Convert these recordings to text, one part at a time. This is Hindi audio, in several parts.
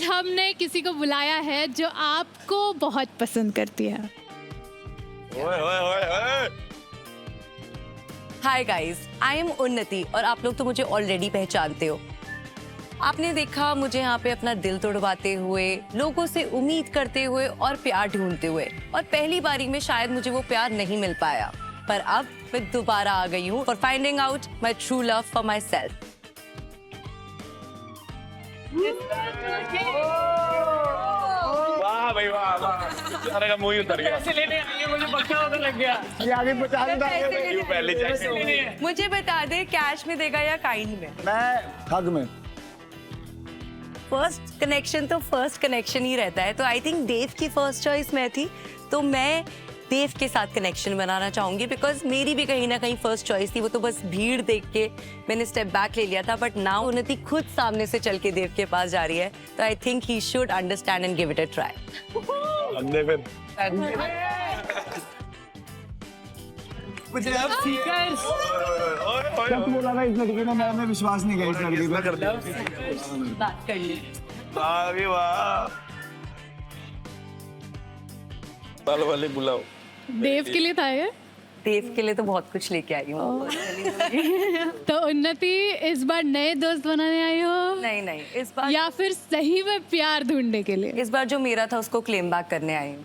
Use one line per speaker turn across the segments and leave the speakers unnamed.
हमने किसी को बुलाया है जो आपको बहुत पसंद करती है।
ओए ओए ओए ओए।
हाय गाइस, आई एम उन्नति और आप लोग तो मुझे ऑलरेडी पहचानते हो। आपने देखा मुझे यहाँ पे अपना दिल तोड़वाते हुए, लोगों से उम्मीद करते हुए और प्यार ढूंढते हुए, और पहली बारी में शायद मुझे वो प्यार नहीं मिल पाया, पर अब मैं दोबारा आ गई हूँ for finding out my true love for my self.
वाह भाई वाह वाह, अरे का मुंह ही उतर गया।
पैसे लेने आई है, मुझे पक्का पता लग गया।
ये आगे बचा देता
क्यों पहले चाहिए?
मुझे बता दे, कैश में देगा या काइंड में?
मैं हग में।
फर्स्ट कनेक्शन तो फर्स्ट कनेक्शन ही रहता है, तो आई थिंक देव की फर्स्ट चॉइस मैं थी, तो मैं देव के साथ कनेक्शन बनाना चाहूंगी, बिकॉज मेरी भी कहीं ना कहीं फर्स्ट चॉइस थी। वो तो बस भीड़ देख के मैंने स्टेप बैक ले लिया था, बट नाउ उन्नति खुद सामने से चल के देव के पास जा रही है, तो I think he should understand and give it a try.
अंधे पे
मुझे
सीकर्स
जब बोला ना इस लड़की ने, मैंने विश्वास नहीं किया इस लड़की पे।
कर दिया।
बात कर ली।
वाह भी वाह। साल वाले बुलाओ।
देव के लिए था ये?
देव के लिए तो बहुत कुछ लेके आई हूँ।
तो उन्नति, इस बार नए दोस्त बनाने आई हो
नहीं नहीं, इस बार
या फिर सही में प्यार ढूंढने के लिए?
इस बार जो मेरा था उसको क्लेम बैक करने आई हूँ।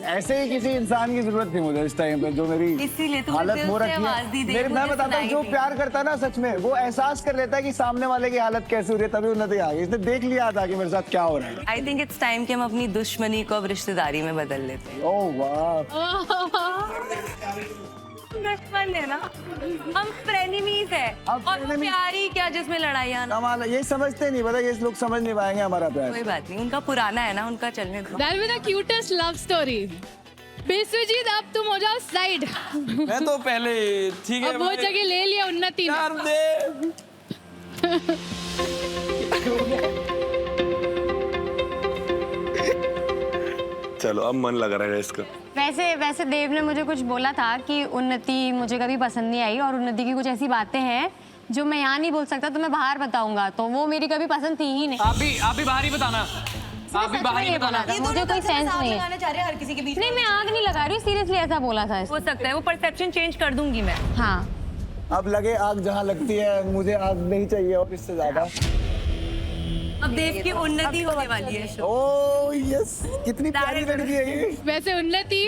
ऐसे ही किसी इंसान की जरूरत थी मुझे इस टाइम पे, जो मेरी
इसीलिए तो
हालत
दिल
हो
से
रखी
आवाज दी,
है।
देख
मेरे मैं
मुझे
बताता हूँ, जो
सुनाई
प्यार करता है ना सच में, वो एहसास कर लेता है कि सामने वाले की हालत कैसी हो रही है, तभी उन्नति आ गई। इसने देख लिया था कि मेरे साथ क्या हो रहा है।
आई थिंक इट्स टाइम कि हम अपनी दुश्मनी को अब रिश्तेदारी में बदल लेते हैं।
ओह वाह,
दुश्मन है ना, हम फ्रेनेमीज है,
अब
और वो
frenemies-
प्यार ही क्या जिसमें लड़ाइयाँ ना।
कमाल है। ये समझते नहीं, पता ये लोग समझ नहीं पाएंगे हमारा प्यार।
कोई बात नहीं, उनका पुराना है ना, उनका चलने दो।
That was the cutest love story. Biswajit, अब तुम हो जाओ साइड।
मैं तो पहले ठीक है।
अब वो जगह ले लिया उन्नति ने।
यार दे।
चलो अब मन लग रहा है इसका।
वैसे देव ने मुझे कुछ बोला था कि उन्नति मुझे कभी पसंद नहीं आई, और उन्नति की कुछ ऐसी बातें हैं जो मैं यहाँ नहीं बोल सकता, तो मैं बाहर बताऊंगा, तो वो मेरी कभी पसंद थी ही नहीं।
आप भी बाहर ही बताना। आप भी बाहर ही बताना।
मुझे कोई सेंस नहीं है।
लगाना चाह रहे हैं हर किसी के बीच।
नहीं, मैं आग नहीं लगा रही हूँ, सीरियसली ऐसा बोला था
हो सकता है वो परसेप्शन चेंज कर दूंगी मैं।
हाँ,
अब लगे आग जहाँ लगती है, मुझे आग नहीं चाहिए और इससे ज्यादा।
अब देव की उन्नति होने वाली है।
ओह यस, कितनी प्यारी लड़की है ये।
वैसे उन्नति,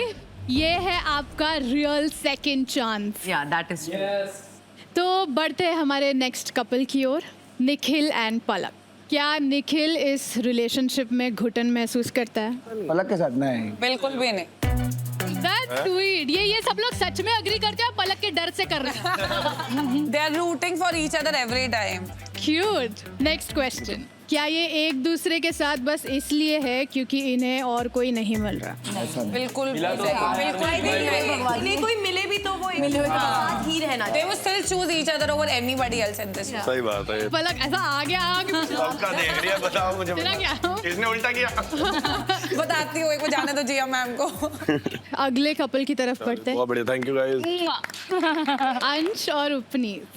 ये है आपका रियल सेकंड चांस।
या दैट इज
तो बढ़ते हैं हमारे नेक्स्ट कपल की ओर, निखिल एंड पलक। क्या निखिल इस रिलेशनशिप में घुटन महसूस करता है?
पलक के साथ नहीं।
बिल्कुल भी नहीं।
That's sweet. ये सब लोग सच में अग्री करते हैं, पलक के डर से कर रहे हैं।
They are rooting for each other every time.
Cute. Next question. क्या ये एक दूसरे के साथ बस इसलिए है क्योंकि इन्हें और कोई नहीं मिल रहा?
बिल्कुल भी
तो
नहीं। बिल्कुल भी नहीं।
इन्हें कोई मिले भी तो वो मिले साथ ही रहना।
They will still choose each other over anybody else at this.
सही बात है।
पलक ऐसा आगे
सबका देख रही है, बताओ मुझे।
तेरा क्या?
किसने उल्टा किया?
बताती हूँ, एक बार जाने दो जिया मैम को।
अगले कपल की तरफ बढ़ते हैं।
बहुत बढ़िया, थैंक यू गाइस।
अंश और उपनीत।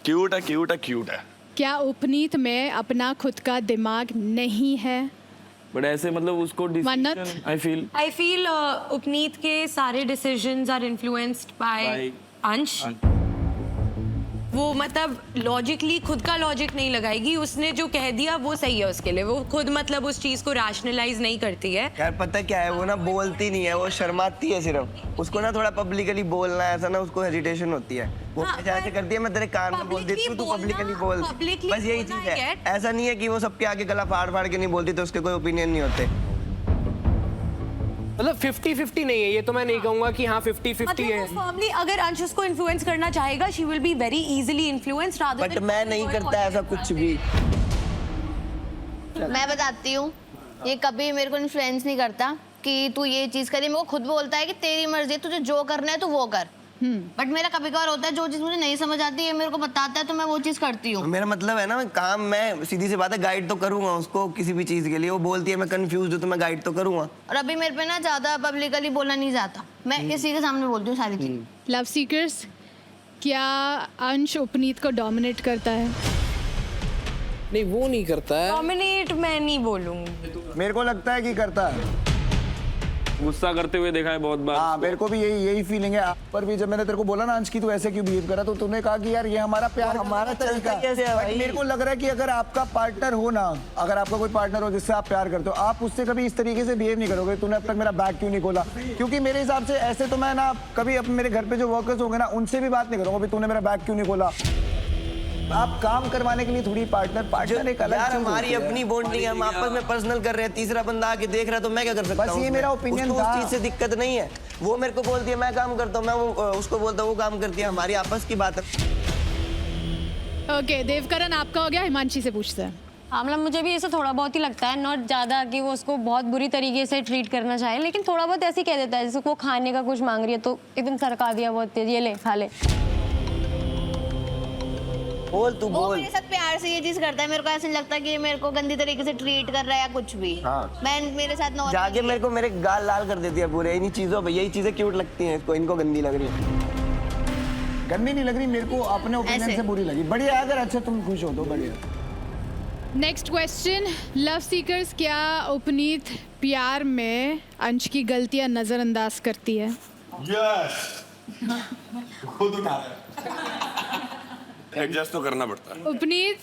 क्यूट है क्यूट है क्यूट है।
क्या उपनीत में अपना खुद का दिमाग नहीं है?
बट ऐसे मतलब उसको
मन्नत?
आई फील उपनीत के सारे डिसीजंस आर इन्फ्लुएंस्ड बाय अंश। वो मतलब लॉजिकली खुद का लॉजिक नहीं लगाएगी, उसने जो कह दिया वो सही है उसके लिए, वो खुद मतलब उस चीज को रैशनलाइज नहीं करती है।
यार पता क्या है, वो ना बोलती नहीं है, वो शर्माती है सिर्फ। उसको ना थोड़ा पब्लिकली बोलना है, ऐसा ना उसको हेजिटेशन होती है। वो ऐसे करती है, मैं तेरे कान में बोल देती हूँ, तू पब्लिकली बोल। बस यही चीज है। ऐसा नहीं है कि वो सबके आगे गला फाड़ फाड़ के नहीं बोलती तो उसके कोई ओपिनियन नहीं होते।
मतलब 50-50 नहीं है ये, तो मैं नहीं कहूंगा कि हाँ 50-50 है।
फॉर्मली अगर अंश उसको इन्फ्लुएंस करना चाहेगा, she will be very easily influenced rather
but मैं नहीं करता ऐसा कुछ भी।
मैं बताती हूँ, ये कभी मेरे को इन्फ्लुएंस नहीं करता कि तू ये चीज करी। मेरे को खुद बोलता है कि तेरी मर्जी, तुझे जो करना है तो वो कर। बट मेरा कभी कभार होता है, जो चीज मुझे नहीं समझ आती है मेरे को बताता है तो मैं वो चीज करती हूँ।
मेरा मतलब है ना, काम मैं सीधी सी बात है, गाइड तो करूंगा उसको किसी भी चीज के लिए। वो बोलती है मैं कंफ्यूज हूँ तो मैं गाइड तो करूंगा।
और अभी मेरे पे ना ज्यादा पब्लिकली बोलना नहीं जाता, मैं किसी के सामने बोलती हूँ सारी चीज।
लव सीकर्स, क्या अंश उपनीत को डोमिनेट करता है?
नहीं वो नहीं करता है।
डोमिनेट मैं नहीं बोलूंगी।
मेरे को लगता है कि करता है।
गुस्सा करते हुए देखा है बहुत बार।
हाँ मेरे को भी यही फीलिंग है। पर भी जब मैंने तेरे को बोला ना अंश की तू ऐसे क्यों बिहेव करा, तो तूने कहा कि यार ये हमारा प्यार हमारा तरीका
कैसे है भाई?
मेरे को लग रहा है कि अगर आपका पार्टनर हो ना, अगर आपका कोई पार्टनर हो जिससे आप प्यार करते हो, आप उससे कभी इस तरीके से बिहेव नहीं करोगे। तूने अब तक मेरा बैग क्यों नहीं खोला? क्योंकि मेरे हिसाब से ऐसे तो मैं ना कभी अपने मेरे घर पे जो वर्कर्स होंगे ना उनसे भी बात नहीं करूंगा भाई तूने मेरा बैग क्यों नहीं खोला। आप काम करवाने के लिए थोड़ी पार्टनर एक अलग
यार
चीज़
हमारी
होती है।
अपनी बॉन्डिंग है, हम आपस में पर्सनल कर रहे हैं, तीसरा बंदा आके देख रहा है तो मैं क्या कर सकता
बस
हूँ?
ये मेरा opinion
उसको
था।
उस चीज से दिक्कत नहीं है। वो मेरे को बोलती है मैं काम करता हूँ, मैं उसको बोलता हूँ वो काम करती है, हमारी आपस की बात है।
ओके देवकरण आपका हो गया, हिमांशी से पूछते हैं।
हाँ मतलब मुझे भी ऐसा थोड़ा बहुत ही लगता है, नॉट ज़्यादा कि वो उसको बहुत बुरी तरीके से ट्रीट करना चाहे, लेकिन थोड़ा बहुत ऐसे ही कह देता है। जैसे वो खाने का कुछ मांग रही है तो एकदम सरका दिया बहुत तेज, ये ले खा ले।
बोल तू
वो
बोल।
मेरे साथ प्यार से ये चीज करता है, मेरे को ऐसा नहीं लगता कि ये मेरे को गंदी तरीके से ट्रीट कर रहा है या कुछ भी। मैं मेरे साथ
जाके
नॉर्मल
मेरे को मेरे गाल लाल कर देती है पूरे इन्हीं चीजों पे। यही चीजें क्यूट लगती हैं इसको, इनको गंदी लग रही है।
गंदी नहीं लग रही मेरे को, अपने ओपिनियन
ऐसे।
से बुरी लगी। बढ़िया अगर अच्छा तुम खुश हो तो बढ़िया।
नेक्स्ट क्वेश्चन, लव सीकर्स, क्या उपनीत प्यार में अंश की गलतियां नजरअंदाज करती है?
खुद उठा रहा है। एडजस्ट तो करना पड़ता है।
उपनीत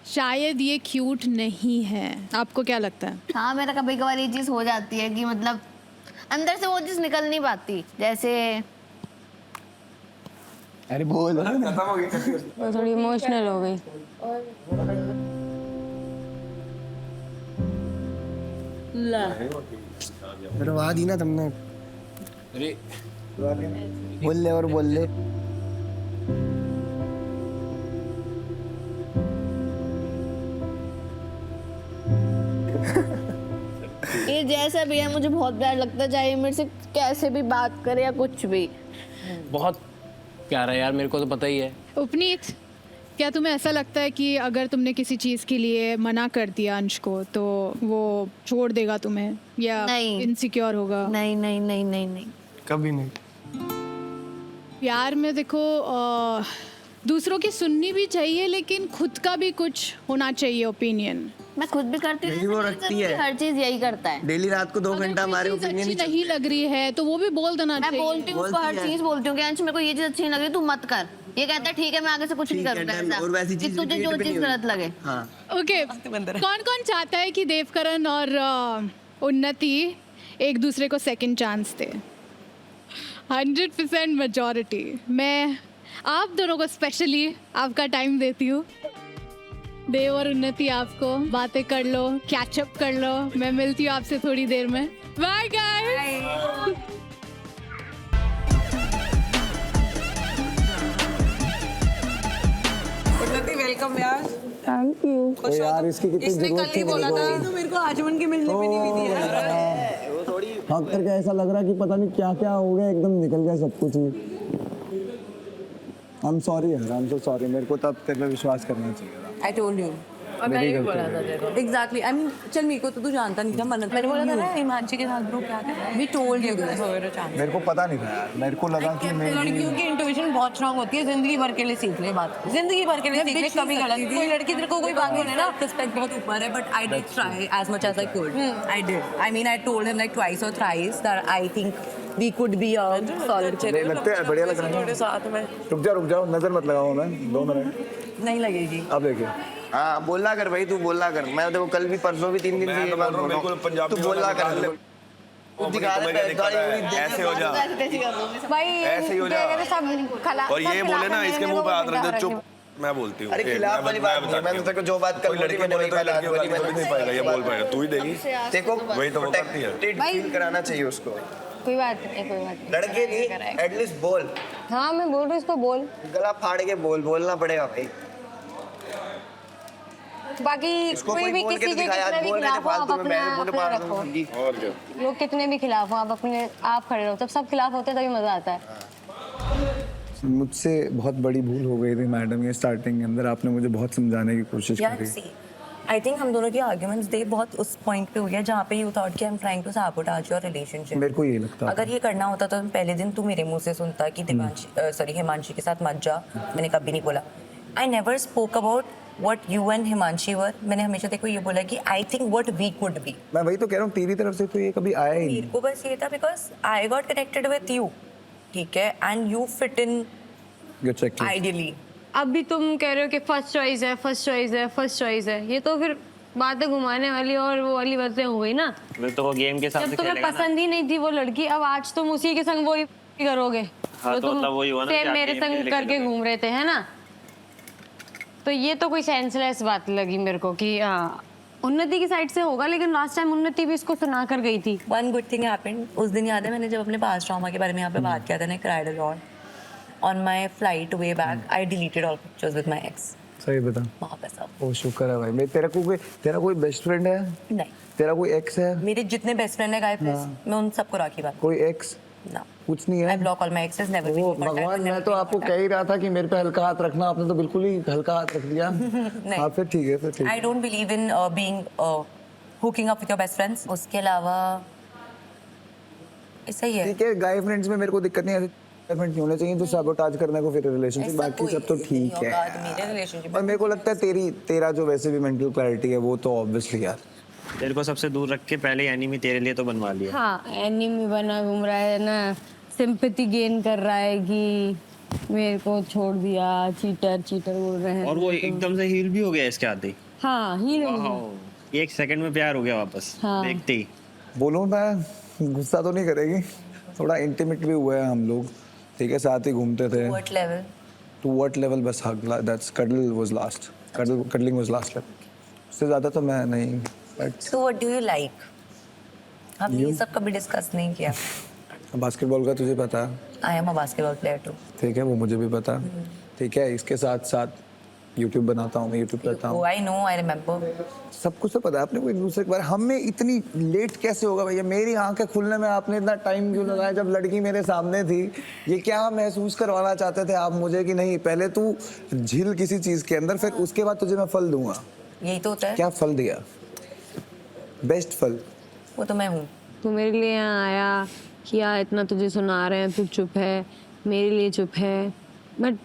शायद ये क्यूट नहीं है, आपको क्या लगता है?
हाँ मेरा कभी कभार ये चीज हो जाती है कि मतलब अंदर से वो चीज निकल नहीं पाती। जैसे
अरे बोल
वो थोड़ी इमोशनल हो गई।
करवा दी ना तुमने।
अरे
बोल ले और बोल ले।
ये जैसा भी है मुझे बहुत प्यार लगता है, चाहे मेरे से कैसे भी बात करे या कुछ भी।
बहुत प्यारा है यार, मेरे को तो पता ही है।
उपनीत, क्या तुम्हें ऐसा लगता है कि अगर तुमने किसी चीज़ के लिए मना कर दिया अंश को तो वो छोड़ देगा तुम्हें या
नहीं।
इनसिक्योर होगा?
नहीं नहीं नहीं नहीं नहीं।
कभी नहीं।
प्यार में देखो दूसरों की सुननी भी चाहिए लेकिन खुद का भी कुछ होना चाहिए ओपिनियन।
मैं खुद भी करती
यही वो रखती है।
हर चीज यही करता है।
डेली रात को 2 घंटा हमारे
अच्छी
ओपिनियन
नहीं लग रही है तो वो भी बोल देना
मैं
चाहिए।
बोलती हूँ उसको, हर
बोलती है।
चीज बोलती हूँ कि अंश मेरे को ये चीज अच्छी नहीं लग रही तू मत कर। ये कहता है ठीक है मैं आगे से कुछ नहीं
ठीक है,
करूंगा
डन।
ऐसा
और वैसी
कि
चीज
तुझे
repeat
जो
भी
चीज
नहीं
गलत लगे।
हाँ
ओके, कौन कौन चाहता है कि देवकरण और उन्नति एक दूसरे को सेकंड चांस दे? 100% मेजॉरिटी। मैं आप दोनों को स्पेशली आपका टाइम देती हूँ। देव और उन्नति आपको बातें कर लो, कैचअप कर लो। मैं मिलती हूँ आपसे थोड़ी देर में। Bye guys.
उन्नति वेलकम यार।
Thank you.
तो यार इसकी कितनी
इसने
जरूरत
कल
थी
ही बोला
मेरे
था
को।
तो मेरे को आजमन के मिलने भी नहीं हुई थी यार।
हक करके ऐसा लग रहा है कि पता नहीं क्या क्या हो गया, एकदम निकल गया सब कुछ ही। I'm sorry यार, I'm so sorry। मेरे को तब तेरे पे विश्वास करना चाहिए था।
I told you। और मैंने भी बोला था तेरे को। Exactly। I mean, चल मेरे को तो तू जानता नहीं था मन्नत। मैंने बोला था ना हिमांशी के साथ ब्रो क्या कर रहा है। We told you this over a chance।
मेरे को पता नहीं था यार, मेरे को लगा कि
लड़कियों की इंट्यूशन बहुत स्ट्रांग होती है, जिंदगी भर के लिए सीख ले बात, जिंदगी भर के लिए सीख ले, कभी गलत कोई लड़की तेरे को कोई बात बोले ना रिस्पेक्ट बहुत ऊपर है, but I did try as much as I could. I did, I mean I told him like twice और thrice that I think we could be a solid.
लगते हैं बढ़िया लग रहा है।
साथ में
रुक जाओ, नजर मत लगाओ। मैं 2 मिनट
नहीं लगेगी।
अब देखिए।
हाँ बोला कर भाई, तू बोला कर। मैं देखो कल भी परसों भी 3 दिन से ये बात बोल रहा हूँ। तू बोला कर। तू दिखा दे
ऐसे हो जा,
भाई
ऐसे ही हो जा।
सब
और ये बोले ना इसके मुंह पे हाथ रख दे, चुप। मैं बोलती हूँ।
अरे खिलाफ वाली बात नहीं, मैं तो जो बात कर
लड़की बोले तो लड़की नहीं पाएगा, ये बोल पाएगा, तू ही देगी।
देखो
वही तो वो करती है।
फील कराना चाहिए उसको।
कोई बात नहीं, कोई बात नहीं।
लड़के नहीं, एटलीस्ट बोल।
हाँ मैं बोल रही हूँ, इसको बोल।
गला फाड़ के बोलना पड़ेगा भाई।
बाकी
इसको
कोई
कोई
भी
बोल के
किसी
तो
के
दिखाया,
कितने भी
बोल रहे थे
खिलाफ हो, आप
फालतू में,
अपने
मैं बोले
आप
पागल
रखो।
होंगी।
और क्या।
लोग कितने भी खिलाफ हो, आप अपने आप खड़े रहो। जब सब खिलाफ होते हैं तभी मजा आता है।
मुझसे बहुत बड़ी भूल हो गई थी मैडम, ये स्टार्टिंग के अंदर आपने मुझे बहुत समझाने की कोशिश
यार
करी।
सी आई थिंक हम दोनों की आर्ग्यूमेंट्स दे बहुत उस पॉइंट पे हो गया जहाँ पे यू थॉट कि I am trying to sabotage your relationship.
मेरे को यही लगता है।
अगर ये करना होता तो पहले दिन तू मेरे मुंह से सुनता कि हिमांशी के साथ मत जा। मैंने कभी नहीं बोला। I never spoke about what you and Himanshi were. मैंने हमेशा देखो ये बोला कि I think what we could be.
मैं वही तो कह रहा हूँ, तेरी तरफ से तो ये कभी आया ही नहीं।
मेरे को बस ये था because I got connected with you, ठीक है, and you fit in
Your checklist.
Ideally.
अभी तुम कह रहे हो कि फर्स्ट चॉइस है, फर्स्ट चॉइस है, फर्स्ट चॉइस है, ये तो फिर बातें घुमाने वाली और वो वाली बातें हो गई ना।
मैं तो वो गेम के हिसाब
जब
से
तुम्हें
खेलेगा ना।
पसंद ही नहीं थी वो लड़की, अब आज तुम उसी के संग वही करोगे।
हाँ, तो
तुम
मतलब वही हुआ ना कि
सेम
आप
मेरे
गेम
संग
खेले
करके
खेलोगे।
घूम रहे थे, है ना। तो ये तो कोई सेंसलेस बात लगी मेरे को कि उन्नति की साइड से होगा, लेकिन लास्ट टाइम उन्नति भी इसको सुना कर गई थी।
One good thing happened. उस दिन याद है मैंने जब अपने पास्ट ट्रॉमा के बारे में यहाँ पे बात किया था ना, cried a lot. On my flight way back I deleted all pictures with my ex.
सही बता।
वहाँ पे सब।
ओ शुक्र है भाई। तेरा कोई बेस्ट फ्रेंड है?
नहीं,
तेरा कोई एक्स है?
मेरे जितने बेस्ट फ्रेंड है गाइस, मैं उन सबको राखी बात।
कोई एक्स?
ना,
कुछ नहीं
आई
है।
Block all my access, never
ओ भगवान, मैं तो आपको कह ही रहा था कि मेरे पे हल्का हाथ रखना, आपने तो बिल्कुल ही हल्का हाथ रख दिया। हाँ फिर ठीक है, फिर ठीक है।
I don't believe in being hooking up with your best friends. उसके अलावा ऐसा ही है।
ठीक है, गाय फ्रेंड्स में मेरे को दिक्कत नहीं है, फ्रेंड नहीं होने चाहिए तो सैबोटेज करने को फिर रिलेशनशिप, बाकी सब तो ठीक है।
मेरे रिलेशनशिप
और मेरे को लगता है तेरा जो वैसे भी मेंटल क्लैरिटी है वो तो ऑब्वियसली यार
तेरे को सबसे दूर रख के पहले एनिमी तेरे लिए तो बनवा लिया।
हाँ, एनिमी बना घूम रहा है ना, सिंपैथी गेन कर रहा है कि मेरे को छोड़ दिया, चीटर चीटर बोल रहे हैं।
और वो एकदम से हील भी हो गया इसके आते ही।
हाँ, हील हो गया।
एक सेकंड में प्यार हो गया वापस
हाँ।
देखते ही।
बोलूँ मैं, गुस्सा तो नहीं करेगी? थोड़ा इंटीमेट भी हुआ है हम लोग, ठीक है, साथ ही घूमते थे।
What level?
To what level? बस hug, that's cuddle was last, cuddling was last level. उससे ज़्यादा तो मैं नहीं, but
so what do you like? हमने ये सब कभी डिस्कस नहीं किया।
बास्केटबॉल का तुझे पता है,
I am a basketball player too.
ठीक है, वो मुझे भी पता है, ठीक है। इसके साथ साथ यूट्यूब बनाता हूँ, मैं यूट्यूब करता हूँ,
आई नो, आई रिमेम्बर।
सब कुछ तो पता है अपने को एक दूसरे के बारे। हमें इतनी लेट कैसे होगा भैया? मेरी आंखें खुलने में आपने इतना टाइम क्यों लगाया? जब लड़की मेरे सामने थी, ये क्या महसूस करवाना चाहते थे आप मुझे कि नहीं पहले तू झिल किसी चीज के अंदर, फिर उसके बाद तुझे मैं फल दूंगा।
यही तो होता है।
क्या फल दिया? बेस्ट फल।
वो तो मैं हूँ।
तू मेरे लिए यहाँ आया, किया, इतना तुझे सुना रहे हैं, तू चुप है, मेरे लिए चुप है, बट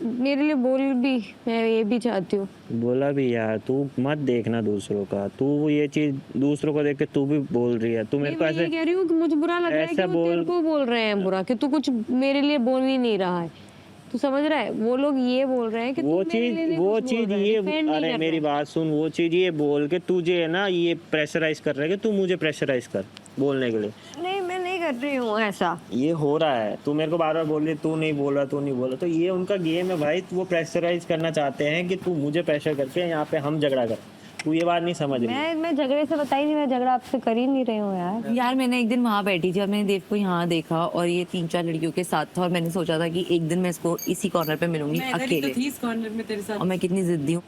मेरे लिए बोल भी, मैं ये भी चाहती हूँ।
बोला भी यार, तू मत देखना दूसरों का, तू ये चीज दूसरों को देख के तू भी बोल रही है। तू मेरे को
मैं ये
ऐसे
कह रही हूँ कि मुझे बुरा लग रहा है कि
ऐसा
वो तेरे को बोल रहे हैं बुरा, कि तू कुछ मेरे लिए बोल ही नहीं रहा है। तू समझ रहा है? वो लोग ये बोल रहे हैं कि
वो
तू मेरे लिए
चीज
नहीं
वो
कुछ बोल
चीज
रहा है,
ये
defend नहीं
अरे
कर
मेरी
रहा है।
बात सुन, वो चीज ये बोल के तुझे है ना ये प्रेशराइज कर रहा है कि तू मुझे प्रेशराइज कर बोलने के लिए।
नहीं, मैं नहीं कर रही हूँ ऐसा।
ये हो रहा है, तू मेरे को बार बार बोल रही है तू नहीं बोला, तू नहीं बोला, तो ये उनका गेम है भाई। वो प्रेशराइज करना चाहते हैं कि तू मुझे प्रेशर करके यहाँ पे हम झगड़ा कर। तू ये बात नहीं समझ रही।
मैं झगड़े से बताई नहीं, मैं झगड़ा आपसे कर ही नहीं रही हूँ यार।
यार मैंने एक दिन वहाँ बैठी थी और मैंने देव को यहाँ देखा और ये 3-4 लड़कियों के साथ था और मैंने सोचा था कि एक दिन मैं इसको इसी कॉर्नर पे मिलूंगी अकेले।
इस कॉर्नर में तेरे साथ।
और मैं कितनी जिद्दी हूँ,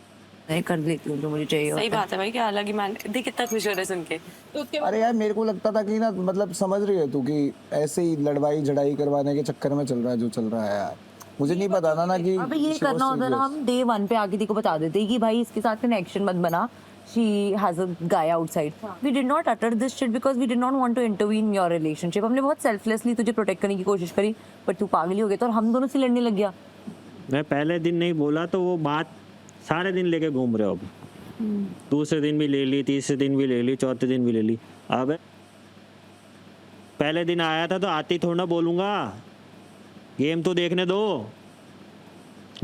मैं कर लेती हूँ जो मुझे चाहिए।
सही बात है भाई, क्या अलग ही मान। देख कितना खुश हो रहा है सुन के। तो उसके
अरे यार मेरे को लगता था कि ना, मतलब समझ रही है तू कि ऐसे ही लड़वाई झड़ाई करवाने के चक्कर में चल रहा है जो चल रहा है यार। मुझे नहीं पता था ना कि
अब ये करना होता ना, हम डे 1 पे आके को बता देते कि भाई इसके साथ कनेक्शन मत बना, she has a guy outside. We did not utter this shit because we did not want to intervene in your relationship. हमने बहुत selflessly तुझे प्रोटेक्ट करने की कोशिश करी, पर तू पागल हो गया तो और हम दोनों से लड़ने लग गया।
मैं पहले दिन नहीं बोला तो वो बात सारे दिन लेके घूम रहे हो। अब दूसरे दिन भी ले ली, तीसरे दिन भी ले ली, चौथे दिन भी ले ली। अब पहले दिन आया था तो आते ही थोड़ा ना बोलूंगा, गेम तो देखने दो,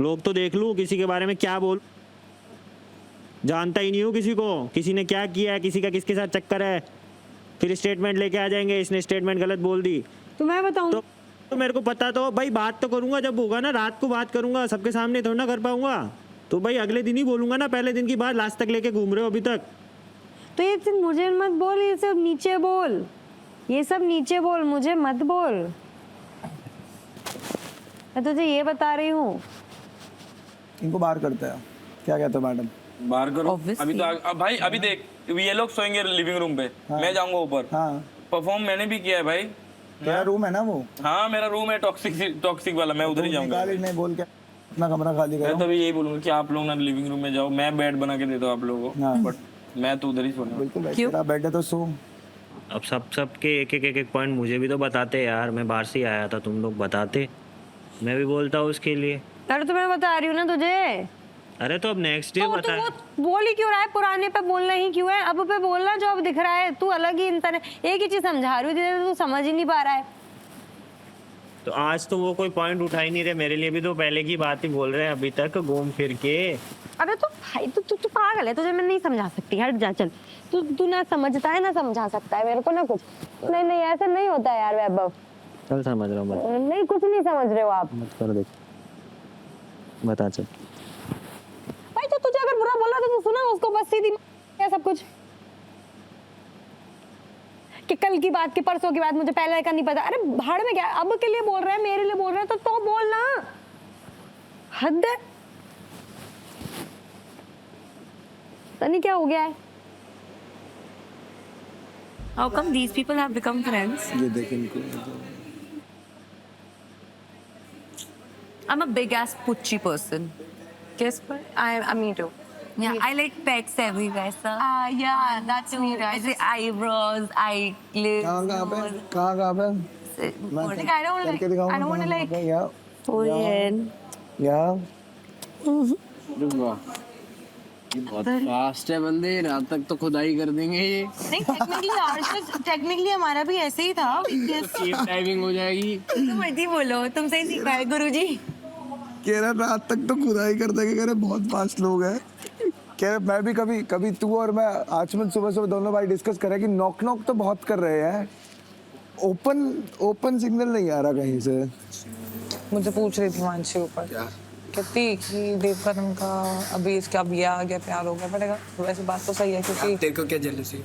लोग तो देख लूं किसी के बारे में क्या बोल। जानता ही नहीं हूँ किसी को, किसी ने क्या किया है, किसी का किसके साथ चक्कर है, फिर स्टेटमेंट लेके आ जाएंगे इसने स्टेटमेंट गलत बोल दी।
तो मैं बताऊँ
तो मेरे को पता तो भाई, बात तो करूंगा जब होगा ना, रात को बात करूंगा, सबके सामने थोड़ा ना कर पाऊंगा। तो भाई अगले दिन ही बोलूंगा ना, पहले दिन की बात लास्ट तक लेके घूम रहे हो अभी तक।
तो ये सिर्फ मुझे मत बोल, ये सब नीचे बोल, ये सब नीचे बोल, मुझे मत बोल। मैं तुझे ये बता रही हूँ।
इनको बाहर करते हैं, क्या कहते हो मैडम?
बाहर करो।
Obviously.
अभी तो अब भाई अभी देख, ये लोग सोएंगे लिविंग रूम पे, मैं जाऊंगा ऊपर।
हाँ,
परफॉर्म मैंने भी किया है भाई।
तेरा रूम है ना वो?
हाँ मेरा रूम है टॉक्सिक वाला, मैं उधर ही जाऊंगा।
निकाल इन्हें, बोल के अपना कमरा खाली
मैं
करो।
तो अभी यही बोलूंगा कि आप लोग ना लिविंग रूम में जाओ, मैं बेड बना के देता हूँ आप लोगों
हाँ।
को, बट मैं तो उधर ही सोने वाला हूँ।
बिल्कुल, तेरा बेड है तो सो।
अब सब के एक पॉइंट मुझे भी तो बताते यार, मैं बाहर से ही आया था, तुम लोग बताते, मैं भी बोलता हूँ उसके लिए।
अरे तो मैं बता रही हूँ ना तुझे।
अरे तो अब नेक्स्ट डे
तो
बता।
वो बोल ही क्यों रहा है, पुराने पे बोलना ही क्यों है, अब पे बोलना जो अब दिख रहा है। तू अलग ही इंसान है, एक ही चीज समझा रही हूँ जिसे तू समझ ही नहीं पा रहा है।
तो आज तो वो कोई पॉइंट उठा ही नहीं रहे, मेरे लिए भी तो पहले की बात ही बोल रहे हैं अभी तक घूम फिर के।
अबे तो भाई तू पागल है, तुझे मैं नहीं समझा सकती, हट जा चल। तू ना समझता है ना समझा सकता है मेरे को ना कुछ। नहीं ऐसा नहीं होता है यार वैभव।
चल समझ रहा हूँ,
नहीं कुछ नहीं समझ रहे हो आप।
मत कर, देख बता चल।
भाई तो तुझे अगर बुरा बोला तो तू सुना उसको, बस सीधी क्या सब कुछ कि कल की बात की परसों की बात मुझे पहले का नहीं पता। अरे भाड़ में क्या, अब के लिए बोल रहा है, मेरे लिए बोल रहा है तो बोल ना, हद है। पता नहीं क्या हो गया है।
How come these people have become friends?
ये देख इनको।
I'm a big ass pucci person. Guess what? I me too. Yeah, I like pecs everywhere, sir. Yeah, that's me, right? I say eyebrows, eyelids.
कहाँ पे? कहाँ पे? मैं
Like, I don't
करके
like.
दिखाऊँ
I don't want to
कहाँ
like.
पे? या
Forehead.
या
बहुत फास्ट है बंदे, रात तक तो खुदाई कर देंगे ये।
नहीं टेक्निकली हमारा भी ऐसे ही था।
सेफ टाइमिंग हो जाएगी।
तुम मर्जी बोलो, तुमसे ही सीखा है गुरुजी।
कह रहा रात तक तो खुदाई कर देंगे, कह रहे बहुत फास्ट लोग हैं। कह रहे मैं भी कभी तू और मैं आचमन सुबह दोनों भाई डिस्कस कर रहे हैं कि नॉक तो बहुत कर रहे हैं, ओपन सिग्नल नहीं आ रहा कहीं से।
मुझे पूछ रही थी मानसी ऊपर कहती कि देवकरण का अभी इसका बिया आ गया, प्यार हो गया। मैंने कहा वैसे बात तो सही है क्योंकि
तेरे को क्या जेलसी है?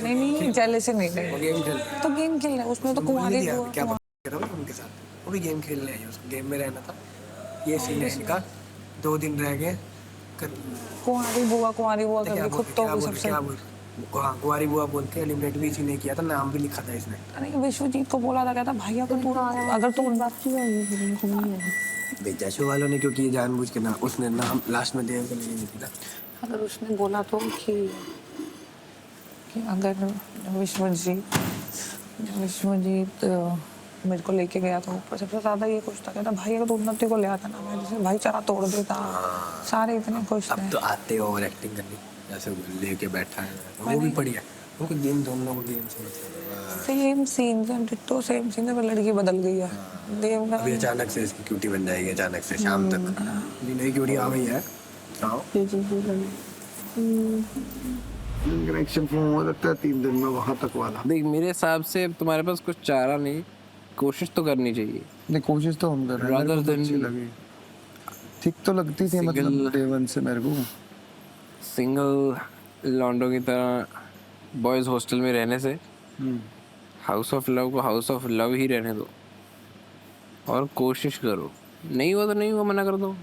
नहीं जेलसी नहीं है,
गेम खेल
तो गेम खेल रहा है उसमें तो कुंवारी
क्या
हुआ।
बात कर रहा हूँ उनके साथ, वो भी गेम खेलने आई, उसको गेम में रहना था। ये सीन है इनका, 2 दिन रह गए
कुंवारी बुआ करके खुद तो वो सबसे।
कुंवारी बुआ बोल के एलिमिनेट भी इसी ने किया था, नाम भी लिखा था इसने।
अरे विश्वजीत को बोला था, कहता भैया तो तू अगर तू बात की
बेचाशो वालों ने क्योंकि ये जानबूझ के ना उसने नाम लास्ट में देव को नहीं दिया।
अगर उसने बोला तो कि अगर विश्वजीत मेरे को लेके गया था ऊपर, सबसे ज्यादा ये खुश था, कहता भाई अगर तू उन्नति को ले आता ना मैं जैसे भाई चरा तोड़ देता। सारे इतने खुश थे।
अब तो आते हो ओवर एक्टिंग करनी, जैसे लेके बैठा है वो भी बढ़िया। उनको गेम, दोनों को गेम से
same scene ditto same scene है, पर लड़की बदल गई है। देव
अभी अचानक से इसकी क्यूटी बन जाएगी, अचानक से शाम तक नई क्यूटी आ गई है। आओ
कनेक्शन फॉर्म हो सकता है 3 दिन में वहाँ तक वाला।
देख मेरे हिसाब से तुम्हारे पास कुछ चारा नहीं, कोशिश तो करनी चाहिए।
नहीं कोशिश तो हम कर रहे हैं, मेरे को अच्छी लगी, ठीक तो लगती थी मतलब डे 1 से मेरे को।
सिंगल लॉन्डो की तरह बॉयज हॉस्टल में रहने से हाउस ऑफ लव को हाउस ऑफ लव ही रहने दो और कोशिश करो। नहीं हुआ तो नहीं हुआ, मना कर दो।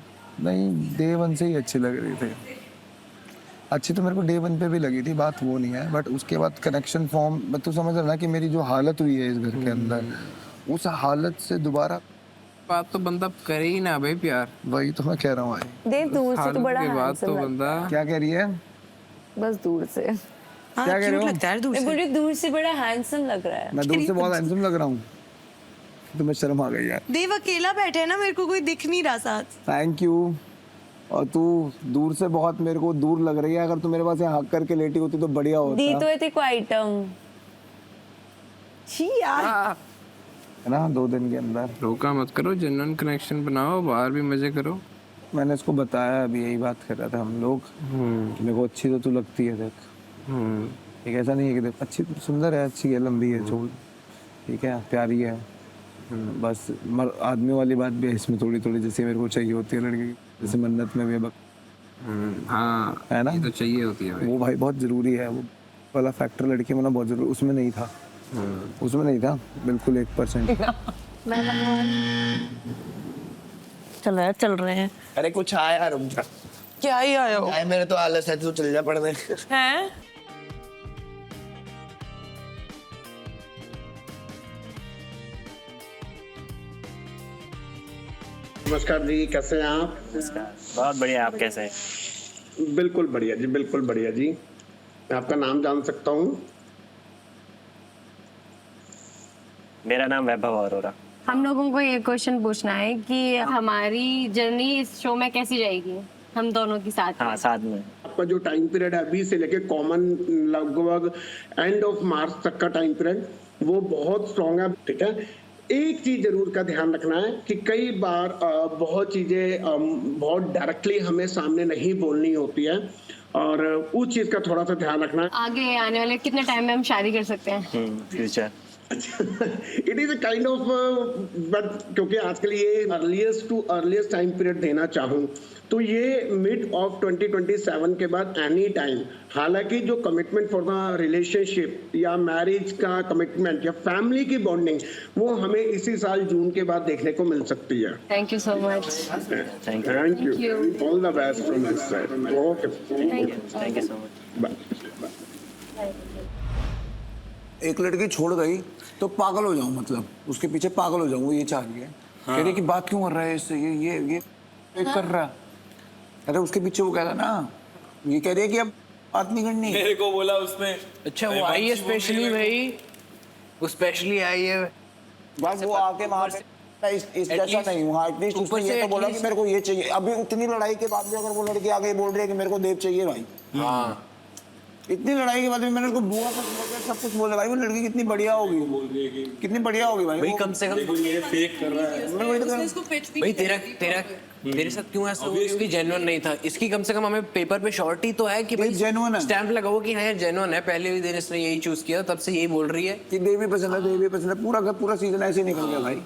नहीं डे 1 से ही अच्छी लग रही थी, अच्छी तो मेरे को डे 1 पे भी लगी थी, बात वो नहीं है। बट उसके बाद कनेक्शन फॉर्म, तू समझ रहा ना कि मेरी जो हालत हुई है इस घर के अंदर, उस हालत से दोबारा
बात तो बंदा करे ही ना भाई प्यार।
वही तो मैं कह रहा हूँ।
देव दूर से तो बड़ा
बात तो बंदा
क्या कह रही है?
बस दूर से
क्या कह रहे हो?
लगता है
दूर से बड़ा हैंडसम लग रहा है।
मैं दूर से बहुत हैंडसम लग रहा हूँ, तुम्हें शर्म आ गई यार।
देव अकेला बैठे है ना, मेरे को कोई दिख नहीं रहा साथ।
Thank you. और तू दूर से बहुत मेरे को दूर लग रही है, अगर तू मेरे पास यहाँ हक करके लेटी होती तो बढ़िया होता।
दी तो तेरे को आइटम
छी यार,
है ना, 2 दिन के अंदर।
रोका मत करो, जेन्युइन कनेक्शन बनाओ, बाहर भी मजे करो।
मैंने इसको बताया, अभी यही बात कर रहा था हम लोग, मेरे को अच्छी तो तू लगती है देख। ठीक है, ऐसा नहीं है कि देख अच्छी सुंदर है, अच्छी है, लंबी है, छोड़ ठीक है, प्यारी है, बस आदमी वाली बात भी है इसमें थोड़ी थोड़ी, जैसे मेरे को चाहिए होती है लड़की, जैसे मन्नत में भी
हाँ
है ना,
ये तो चाहिए होती है
वो भाई बहुत जरूरी है, वो वाला फैक्टर लड़की में ना बहुत जरूरी, उसमें नहीं था, उसमें नहीं था बिल्कुल 1%।
चलो यार चल रहे हैं।
अरे कुछ आया, रुक जा।
क्या ही आया हो?
आए मेरे तो आलस है, तू चल जा पढ़ने।
हैं?
नमस्कार जी, कैसे हैं आप?
बहुत बढ़िया, आप कैसे हैं?
बिल्कुल बढ़िया जी, बिल्कुल बढ़िया जी। मैं आपका नाम जान सकता हूँ?
मेरा नाम वैभव अरोरा।
हम लोगों को ये क्वेश्चन पूछना है कि हमारी जर्नी इस शो में कैसी जाएगी, हम दोनों की साथ।
हाँ, साथ में।
आपका जो टाइम पीरियड है अभी से लेके कॉमन लगभग एंड ऑफ मार्च तक का टाइम पीरियड, वो बहुत स्ट्रॉन्ग है, ठीक है। एक चीज जरूर का ध्यान रखना है कि कई बार बहुत चीजें बहुत डायरेक्टली हमें सामने नहीं बोलनी होती है, और उस चीज का थोड़ा सा ध्यान रखना है।
आगे आने वाले कितने टाइम में हम शादी कर सकते हैं?
Future.
It is a kind of, but क्योंकि आजकल ये earliest to earliest time period देना चाहूँ तो ये मिड ऑफ 2027 के बाद एनी टाइम। हालांकि जो कमिटमेंट फॉर द रिलेशनशिप या मैरिज का कमिटमेंट या फैमिली की बॉन्डिंग, वो हमें इसी साल जून के बाद देखने को मिल सकती है।
Thank you so much.
Thank you. All the best from my side. Okay,
thank you so much.
Bye.
एक लड़की छोड़ गई तो पागल हो जाऊं, मतलब उसके पीछे पागल हो जाऊं, वो ये चाह रही है। कह रही कि बात क्यों कर रहा है इससे, ये कर रहा है। अरे उसके पीछे वो कह रहा ना, ये कह रही है कि अब बात नहीं करनी।
मेरे को बोला उसने।
अच्छा, वो आई है स्पेशली भाई, वो स्पेशली आई है।
बस वो आके वहाँ पे इस जैसा नहीं हुआ, एटलीस्ट उसने ये तो बोला कि मेरे को ये चाहिए। अभी उतनी लड़ाई के बाद भी अगर वो लड़की आगे बोल रही है कि मेरे को देव चाहिए भाई,
हाँ,
इतनी लड़ाई के बाद भी मैंने उसको बुआ सब कुछ बोला। भाई वो लड़की कितनी बढ़िया होगी, कितनी बढ़िया होगी भाई।
कम से कम
ये फेक कर रहा है।
भाई तेरे साथ क्यों ऐसा हुआ? इसकी जेन्युइन नहीं था, इसकी कम से कम हमें पेपर पे शॉर्टी तो है कि भाई
जेन्युइन है,
स्टैंप लगाओ कि हाँ यार जेन्युइन है। पहले भी दिन इसने यही चूज किया, तब से यही बोल रही है
कि देवी पसंद है, देवी पसंद है। पूरा सीजन ऐसे निकल गया भाई।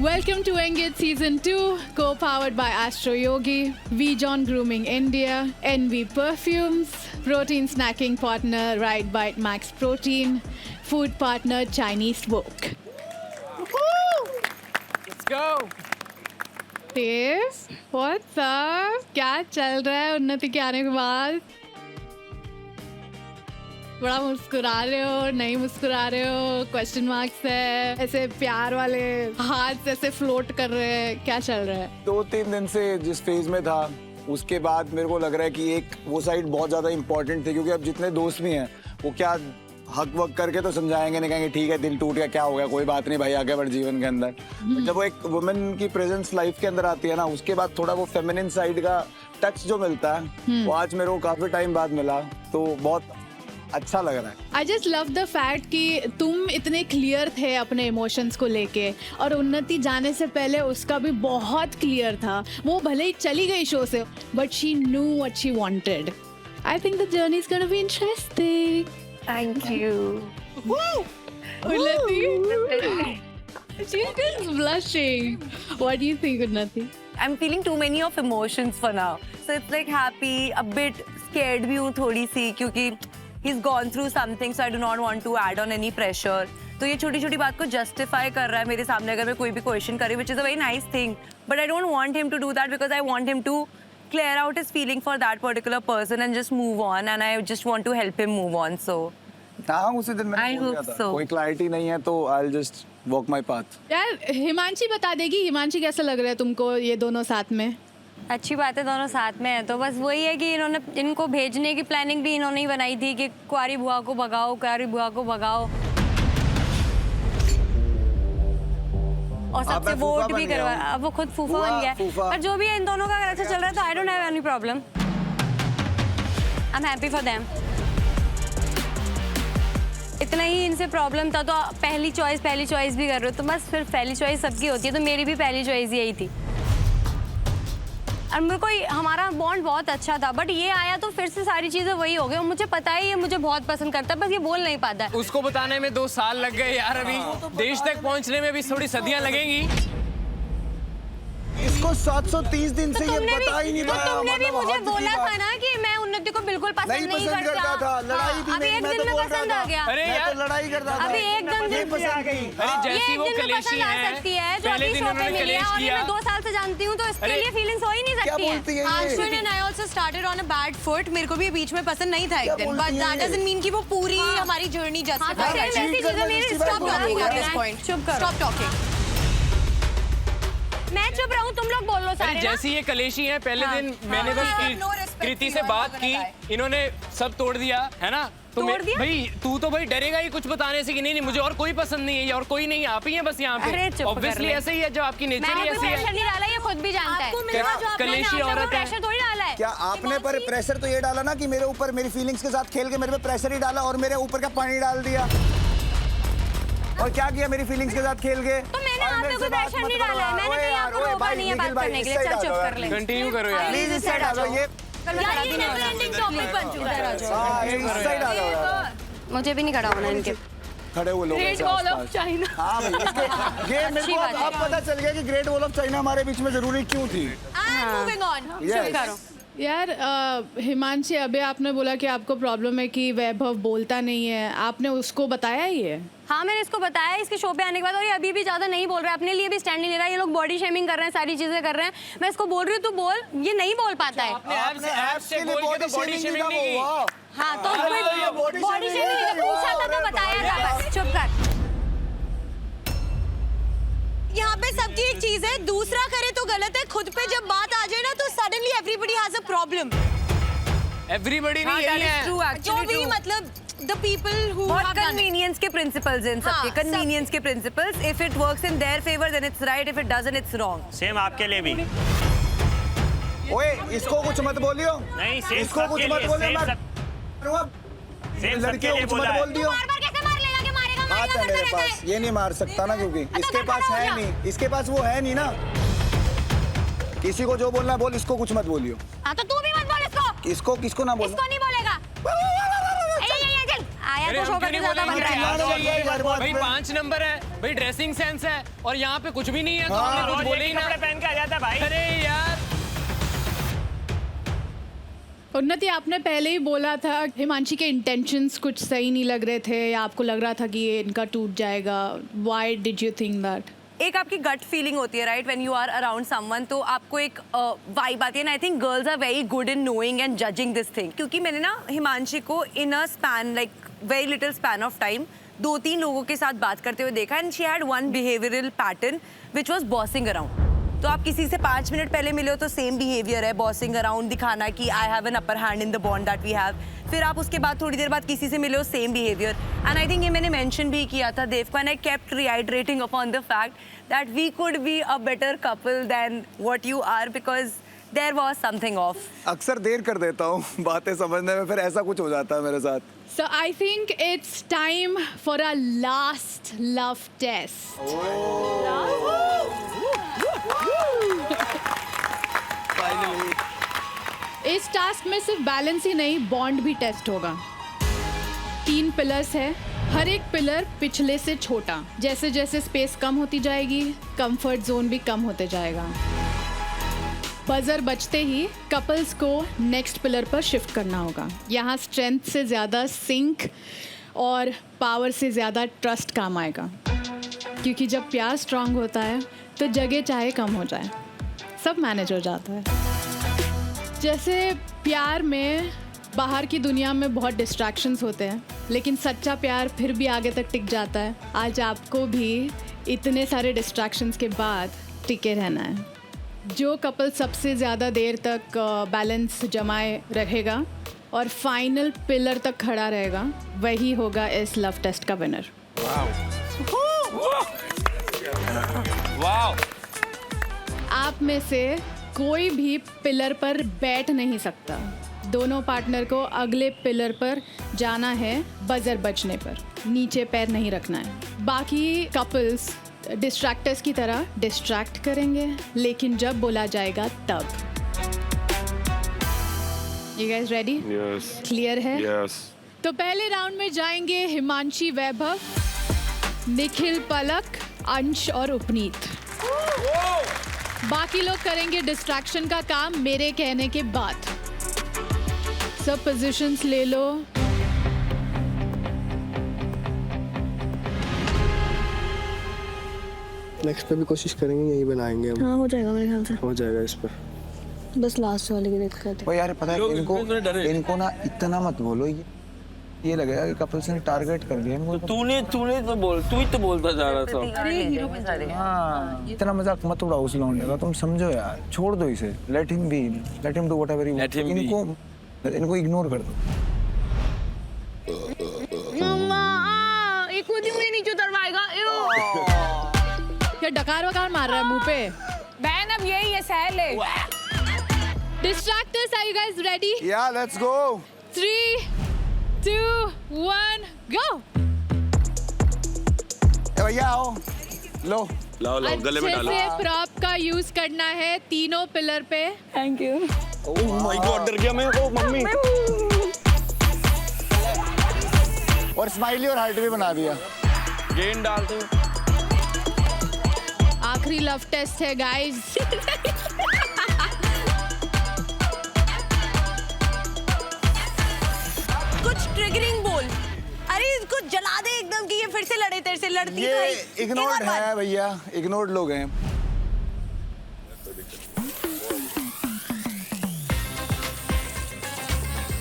Welcome to Engage Season 2, co-powered by Astro Yogi, V-John Grooming India, NV Perfumes, Protein Snacking Partner Right Bite Max Protein, Food Partner Chinese Wok.
Let's go.
Dave, what's up? क्या चल रहा है उन्नति के आने के बाद? बड़ा मुस्कुरा रहे हो, नहीं मुस्कुरा रहे हो, क्वेश्चन मार्क्स है, ऐसे प्यार वाले हाथ ऐसे फ्लोट कर रहे हैं, क्या चल रहा है?
2-3 दिन से जिस फेज में था, उसके बाद मेरे को लग रहा है कि एक वो साइड बहुत ज्यादा इंपॉर्टेंट थी, क्योंकि अब जितने दोस्त भी हैं वो क्या हक वक करके तो समझाएंगे, नहीं कहेंगे ठीक है दिल टूट गया, क्या हो गया, कोई बात नहीं भाई, आगे बढ़ जीवन के अंदर। जब वो एक वुमेन की प्रेजेंस लाइफ के अंदर आती है ना, उसके बाद थोड़ा वो फेमिनिन साइड का टच जो मिलता है, वो आज मेरे को काफी टाइम बाद मिला, तो बहुत अच्छा लग रहा है।
I just love the fact कि तुम इतने क्लियर थे अपने इमोशंस को लेके, और उन्नति जाने से पहले उसका भी बहुत क्लियर था। वो भले ही चली गई शो से, but she knew what she wanted. I think the journey is gonna be interesting.
Thank you.
उन्नति, she is blushing. What do you think, Unnati?
I'm feeling too many of emotions for now. So it's like happy, a bit scared भी हूँ थोड़ी सी, क्योंकि he's gone through something, so I do not want to add on any pressure. तो ये छोटी छोटी बात को justify कर रहा है मेरे सामने, अगर मैं कोई भी question करे, which is a very nice thing. But I don't want him to do that, because I want him to clear out his feeling for that particular person and just move on, and I just want to help him move on. So
हाँ, उसी दिन मैंने
I
बोल दिया
hope
था,
so.
कोई क्लैरिटी नहीं है तो I'll just walk my path.
यार हिमांशी बता देगी, हिमांशी कैसा लग रहा है तुमको ये दोनों साथ में?
अच्छी बात है, दोनों साथ में है, तो बस वही है कि इनको भेजने की प्लानिंग भी इन्होंने ही बनाई थी कि कुंवारी बुआ को भगाओ, कुंवारी बुआ को भगाओ, और सबसे वोट भी करवा। अब वो खुद फूफा बन गया है, पर जो भी है इन दोनों का अगर अच्छा चल रहा है तो I don't have any problem, I am happy for them. इतना ही इनसे प्रॉब्लम था, तो पहली चॉइस भी कर रहे हो, तो बस फिर पहली चॉइस सबकी होती है, तो मेरी भी पहली चॉइस यही थी। और मेरे को हमारा बॉन्ड बहुत अच्छा था, बट ये आया तो फिर से सारी चीजें वही हो गई। और मुझे पता है ये मुझे बहुत पसंद करता है, बस ये बोल नहीं पाता है।
उसको बताने में 2 साल लग गए यार, अभी देश तक पहुंचने में भी थोड़ी सदियां लगेंगी।
इसको 730 दिन से ये पता ही नहीं था।
तुमने भी मुझे बोला था ना कि मैं उन्नति आंटी को बिल्कुल पसंद
नहीं
नहीं
पसंद करता था, लड़ाई थी
अभी
मेरी,
एक
मैं
दिन
तो
में
बोल
पसंद
रहा
आ
था।
गया।
अरे
मैं
यार,
तो लड़ाई करता था।
अभी एकदम
नहीं पसंद गई।
अरे
ये
जैसी
एक
वो
दिन में
कलेशी
पसंद आ
है,
सकती है जो
पहले
अभी
दिन
शो पे
उन्होंने
मिली है
कलेश
और ये
किया।
मैं 2 साल से जानती हूँ तो इसके
अरे,
लिए फीलिंग्स हो ही नहीं
क्या
सकती
बोलती है
है।
ये?
Ashwin and I also started on a bad foot. मेरे को भी बीच में पसंद नहीं था
क्या
एक दिन,
बोलती
but that
है?
doesn't mean कि वो पूरी हमारी जर्नी
हाँ,
justify
तो
है।
same ऐसी चीजें मेरी
Stop
बोल
talking
रहा
at
है।
this point.
चुप करो।
Stop talking.
मैं चुप रहूं, तुम लोग बोल लो
अरे
सारे ना।
जैसी ये कलेशी है, पहले
हाँ,
दिन मैंने बस
हाँ, no respect
कृति
to
से
you,
बात
I'm
की,
not gonna
इन्होंने सब तोड़ दिया है ना। तो
तोड़ दिया?
भाई तू तो भाई डरेगा ही कुछ बताने से कि नहीं नहीं मुझे और कोई पसंद नहीं है और कोई नहीं, आप ही हैं बस यहाँ
अरे
पे।
चुप कर
ऑब्वियसली
ले।
ऐसे ही है, जो आपकी नेचर ही
मैंने
ऐसी
कोई
है।
प्रेशर नहीं डाला, ये खुद भी जानता है।
आपको मिला जो आपने
कलेशी औरत है।
प्रेशर थोड़ी डाला है।
क्या आपने पर प्रेशर तो ये डाला ना कि मेरे ऊपर मेरी फीलिंग्स के साथ खेल के मेरे पे प्रेशर ही डाला और मेरे ऊपर का पानी डाल दिया। और क्या किया मेरी फीलिंग्स के साथ खेल के?
तो मैंने
और
आप
मेरे
पे
से
कोई
बात
प्रेशर
मत
नहीं
करो
डाला है,
यार।
मैंने
ओए
कहीं
यार,
आपको
ओए
रोका
भाई,
नहीं है
निखिल
बात
भाई,
करने के
इस
लिए।
साइड
चल
आ
चुप
जाओ
कर ले।
कंटिन्यू करो यार।
प्लीज इस साइड आ जाओ। ये
यही never-ending topic बन चुका है।
हाँ, ये इस साइड आ जाओ।
मुझे भी नहीं खड़ा होना इनके।
खड़े हुए लोग
ग्रेट
ऐसे
वॉल ऑफ
आसपास।
चाइना।
हाँ भाई, ये मेरे
अच्छी
को
बात है।
अब पता चल गया कि ग्रेट वॉल ऑफ चाइना हमारे बीच में जरूरी क्यों थी।
And moving on.
Yes.
यार हिमांशी, अभी आपने बोला कि आपको प्रॉब्लम है कि वैभव बोलता नहीं है, आपने उसको बताया ही है?
हाँ, मैंने इसको बताया इसके शो पे आने के बाद, और ये अभी भी ज्यादा नहीं बोल रहा है, अपने लिए भी स्टैंड नहीं ले रहा है। ये लोग बॉडी शेमिंग कर रहे हैं, सारी चीजें कर रहे हैं। मैं इसको बोल रही हूँ तू बोल, ये नहीं बोल पाता है।
आपने ऐप से बोल के तो बॉडी शेमिंग नहीं की।
हाँ तो
body
बॉडी
shaming
शेमिंग
नहीं
पूछा था
है,
तो बताया था, बस चुप कर।
यहाँ पे सबकी एक चीज है, दूसरा करे तो गलत है, खुद पे जब बात आ जाए ना तो suddenly everybody has a problem.
Everybody नहीं यही है।
जो भी मतलब the people who
बहुत
have done it.
कन्वीनियंस के प्रिंसिपल्स हैं सबके,
हाँ,
कन्वीनियंस के principles. If it works in their favour then it's right, if it doesn't it's wrong.
Same आपके लिए भी।
ओए, इसको कुछ मत बोलियो।
नहीं, सेम
इसको कुछ
सबके
मत
लिए,
बोलियो।
सेम
मैं
सेम
लड़कियों
सबके लिए
को कुछ
बोला
मत
है।
बोल दियो।
बार-बार कैसे मार लेगा कि मारेगा
बात
मारेगा
है
करता
मेरे
रहता
पास,
है।
ये नहीं मार सकता ना, क्योंकि इसके पास
खड़ा हो
है
जा।
नहीं, इसके पास वो है नहीं ना। किसी को जो बोलना है बोल, इसको कुछ मत बोलियो।
हाँ तो तू भी मत बोल इसको।
इसको किसको ना बोलो।
इसको नहीं बोलेगा। ये चल आया
अरे
तो
हम
शो
क्यों
पे
नहीं
ज्यादा बन
बोलेंगे?
रहा है।
चिल्लाने लग गया यार बात
भाई
पे।
5 नंबर है, भाई ड्रेसिंग सेंस है और यहाँ पे कुछ भी नहीं है तो
हाँ,
हमने कुछ बोले ही ना।
कपड़े पहन के आ जाता भाई।
अरे यार,
उन्नति, आपने पहले ही बोला था हिमांशी के इंटेंशंस कुछ सही नहीं लग रहे थे, या आपको लग रहा था कि ये इनका टूट जाएगा। Why did you think that?
एक आपकी गट फीलिंग होती है right, when you are around someone, तो आपको एक वाइब आती है। And I think girls are very good in knowing and judging this thing, क्योंकि मैंने ना हिमांशी को in a span, like very little span of time, 2-3 लोगों के साथ बात करते हुए देखा। And she had one behavioural pattern which was bossing around. तो आप किसी से 5 मिनट पहले मिले हो तो सेम बिहेवियर है, बॉसिंग अराउंड, दिखाना कि I have an upper hand in the bond that we have. फिर आप उसके बाद थोड़ी देर बाद किसी से मिले हो, same behaviour. And I think ये मैंने मेंशन भी किया था देव को, and I kept reiterating upon the fact that we could be a better couple than what you are, because there was something off.
अक्सर देर कर देता हूँ बातें समझने में, फिर ऐसा कुछ हो जाता है मेरे साथ।
So I think it's time for a last love test. इस टास्क में सिर्फ बैलेंस ही नहीं, बॉन्ड भी टेस्ट होगा। 3 पिलर्स है, हर एक पिलर पिछले से छोटा। जैसे जैसे स्पेस कम होती जाएगी, कंफर्ट जोन भी कम होते जाएगा। बजर बजते ही कपल्स को नेक्स्ट पिलर पर शिफ्ट करना होगा। यहाँ स्ट्रेंथ से ज़्यादा सिंक और पावर से ज़्यादा ट्रस्ट काम आएगा, क्योंकि जब प्यार स्ट्रांग होता है तो जगह चाहे कम हो जाए, सब मैनेज हो जाता है। जैसे प्यार में बाहर की दुनिया में बहुत डिस्ट्रैक्शंस होते हैं, लेकिन सच्चा प्यार फिर भी आगे तक टिक जाता है। आज आपको भी इतने सारे डिस्ट्रैक्शंस के बाद टिके रहना है। जो कपल सबसे ज़्यादा देर तक बैलेंस जमाए रहेगा और फाइनल पिलर तक खड़ा रहेगा, वही होगा इस लव टेस्ट का विनर।
वाह।
आप में से कोई भी पिलर पर बैठ नहीं सकता। दोनों पार्टनर को अगले पिलर पर जाना है बजर बजने पर, नीचे पैर नहीं रखना है। बाकी कपल्स डिस्ट्रैक्टर्स की तरह डिस्ट्रैक्ट करेंगे, लेकिन जब बोला जाएगा तब। You guys ready?
Yes
clear है?
यस।
तो पहले राउंड में जाएंगे हिमांशी वैभव, निखिल पलक, अंश और उपनीत। बाकी लोग करेंगे डिस्ट्रैक्शन का काम मेरे कहने के बाद। सब पोजीशंस ले लो।
नेक्स्ट पे भी कोशिश करेंगे, यही बनाएंगे हम।
हाँ हो जाएगा मेरे ख्याल से,
हो जाएगा इस पर।
बस लास्ट वाले की दिक्कत है।
ओ यार पता है इनको ना इतना मत बोलो, ये लगेगा कि कपल्स ने टारगेट कर दिया इनको।
तूने तो बोल, तू ही तो बोलता जा रहा था।
हाँ इतना मजाक मत उड़ाओ उस लौंडे का, तुम समझो यार, छोड़ दो इसे, let him do whatever he wants. इनको इग्नोर कर दो।
मम्मा ये खुद ही मुझे नीचे उतरवाएगा।
क्या डकार वकार मार रहा है मुंह पे?
बहन अब यही है, सहल है।
Distractors, are you guys ready?
Yeah, let's go.
3, 2, 1, go.
भैया आओ, लो
लाओ गले में डालो।
अच्छे से प्रॉप का यूज करना है तीनों पिलर पे।
Thank you.
Oh my God, डर गया मैं। ओ मम्मी।
और स्माइली और हार्ट भी बना दिया।
गेंद डाल दो।
आखिरी लव टेस्ट है गाइस।
कुछ ट्रिगरिंग बोल। अरे इसको जला दे एकदम कि ये फिर से लड़े तेरे से, लड़ती
ये
भाई।
इग्नोर्ड है भैया, इग्नोर्ड लोग हैं।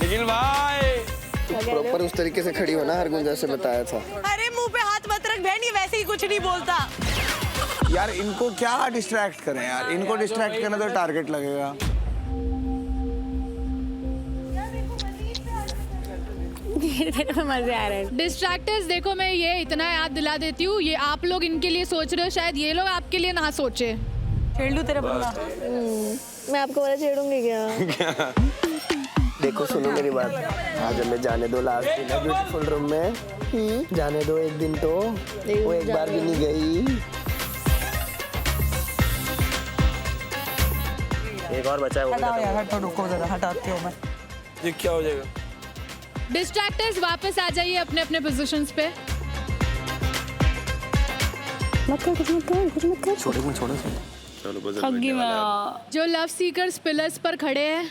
निखिल भाई
प्रॉपर उस तरीके से खड़ी हो ना, हरगुन जैसे बताया था।
अरे मुंह पे हाथ मत रख बहन, ये वैसे ही कुछ नहीं बोलता।
यार इनको क्या डिस्ट्रैक्ट करें यार, इनको डिस्ट्रैक्ट करना तो टारगेट लगेगा।
मजे आ रहे हैं।
डिस्ट्रैक्टर्स देखो, मैं ये इतना याद दिला देती हूँ, ये आप लोग इनके लिए सोच रहे हो, शायद ये लोग आपके लिए ना सोचे।
छेड़ लूं तेरा बंदा।
मैं आपको वाला छेड़ूंगी क्या?
देखो सुनो मेरी बात, आज हमें जाने दो लास्ट दिन है ब्यूटीफुल रूम में। जाने दो एक दिन तो, वो एक बार भी नहीं गई। एक और बचा है, वो भी
हटाओ यार, हटो, रुको जरा, हटाती हूँ मैं।
ये क्या हो जाएगा?
डिस्ट्रैक्टर्स वापस आ जाइए अपने अपने पोजीशंस पे।
मत कर, कुछ मत कर, कुछ मत कर।
चलो बजर बजने वाला है।
जो लव सीकर्स पिलर्स पर खड़े हैं,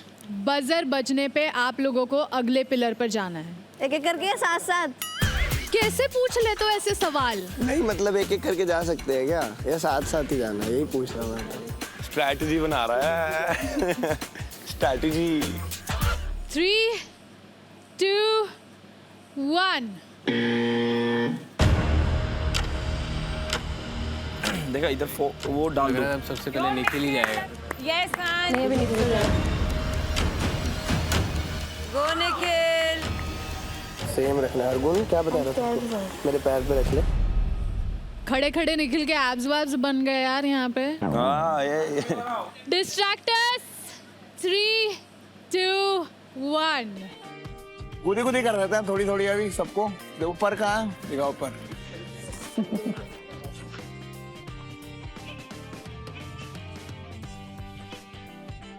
बजर बजने पे आप लोगों को अगले पिलर पर जाना है।
एक एक करके या साथ साथ?
कैसे पूछ लेते हो ऐसे सवाल?
नहीं मतलब एक एक करके जा सकते हैं क्या, या साथ साथ ही जाना है, यही पूछ रहा मैं।
स्ट्रैटेजी बना रहा है। स्ट्रैटेजी।
3, 2, 1।
देखा इधर वो डाल दो। सबसे पहले निकल ही जाएगा।
Yes man.
नहीं भी निकल जाएगा।
गो निखिल।
सेम रखना है हरगुन, क्या बता रहा था? मेरे पैर पे रख ले।
खड़े खड़े निकल के एब्स वैब्स बन गए यार यहाँ पे।
हाँ ये।
डिस्ट्रैक्टर्स 3, 2, 1।
कूदी कूदी कर रहे थे थोड़ी थोड़ी अभी सबको। ऊपर कहाँ दिखा ऊपर।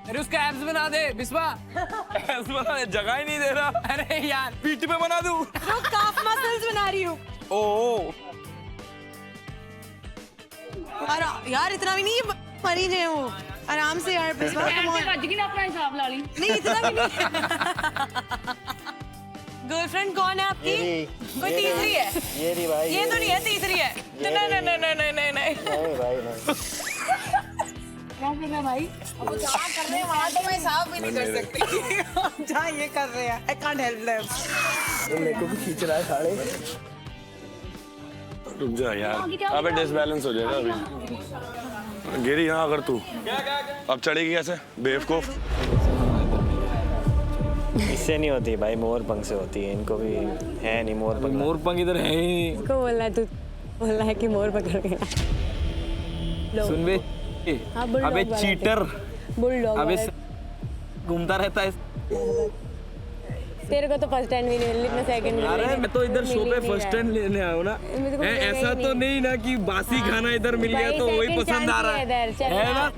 अरे उसका एब्स बना दे बिस्वा।
एब्स बना दे, जगह ही नहीं दे रहा।
अरे यार
पीठ पे बना दूं।
जो काफ मसल्स बना रही हूँ।
ओ
अरे यार इतना भी नहीं, मरीज है वो। आराम से यार, बिस्वा कम ऑन।
बच गई ना अपना हिसाब ला ली।
नहीं इतना भी नहीं। गर्लफ्रेंड कौन है आपकी? कोई तीसरी है?
ये रही भाई।
ये तो नहीं है, तीसरी है। नहीं नहीं नहीं नहीं नहीं नहीं नहीं।
नहीं भाई नहीं।
अब वो जहाँ कर रहे हैं वहाँ तो मैं हिसाब भी नहीं कर सकती। जहाँ ये कर रहे हैं, I can't help them।
मेरे को भी खींच रहा है साड़े।
रुक जा यार, अबे डिसबैलेंस हो जाएगा अभी। गिरी यहाँ अगर तू, अब चढ़ेगी कैसे बेवकूफ?
इससे नहीं होती भाई, मोर पंख से होती है। इनको भी है नहीं मोर पंख।
मोर पंख इधर है ही नहीं।
इसको बोलना है, तू बोलना है कि मोर पकड़ गया।
सुन बे, अबे चीटर,
बुलडॉग
अबे घूमता रहता है।
तेरे को तो फर्स्ट टाइम भी नहीं मिली, इतना सेकंड
अरे मैं तो इधर शो पे फर्स्ट टाइम लेने आया हूँ ना। ऐसा तो नहीं ना कि बासी खाना इधर मिल गया तो वही पसंद आ रहा है ना।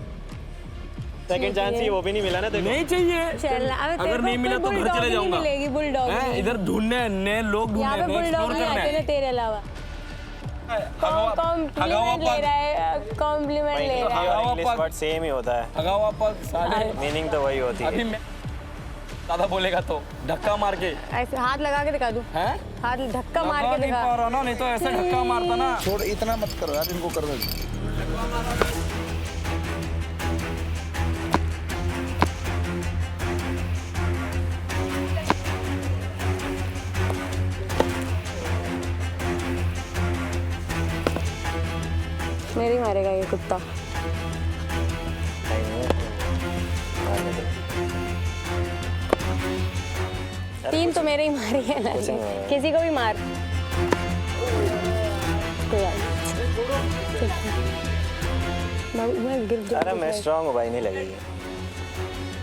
सेकंड चांस ही वो भी नहीं मिला ना तेरे को।
नहीं चाहिए, अगर नहीं मिला तो घर चले जाऊंगा।
बुलडॉग
इधर ढूंढने नए लोग
यहाँ पे
ढूंढने,
बुलडॉग नहीं आते ना तेरे अलावा। कॉम्प्लीमेंट ले रहा है, कॉम्प्लीमेंट ले रहा है।
इंग्लिश वर्ड सेम ही होता है,
हगावा पग साले।
मीनिंग तो वही होती है।
अभी मैं
ज्यादा बोलेगा तो धक्का मार के
ऐसे हाथ लगा के दिखा दूं?
हैं?
हाथ धक्का मार
लगा
के
नहीं
दिखा।
पा रहा ना, नहीं तो ऐसे धक्का मारता ना।
छोड़, इतना मत करो यार, इनको कर दो।
मेरे ही मारेगा ये कुत्ता। तीन तो मेरे ही मारी है ना, किसी को भी मार। कोई बात नहीं। मैं गिर जाऊँ।
अरे मैं स्ट्रांग हूँ भाई, नहीं लगेगी।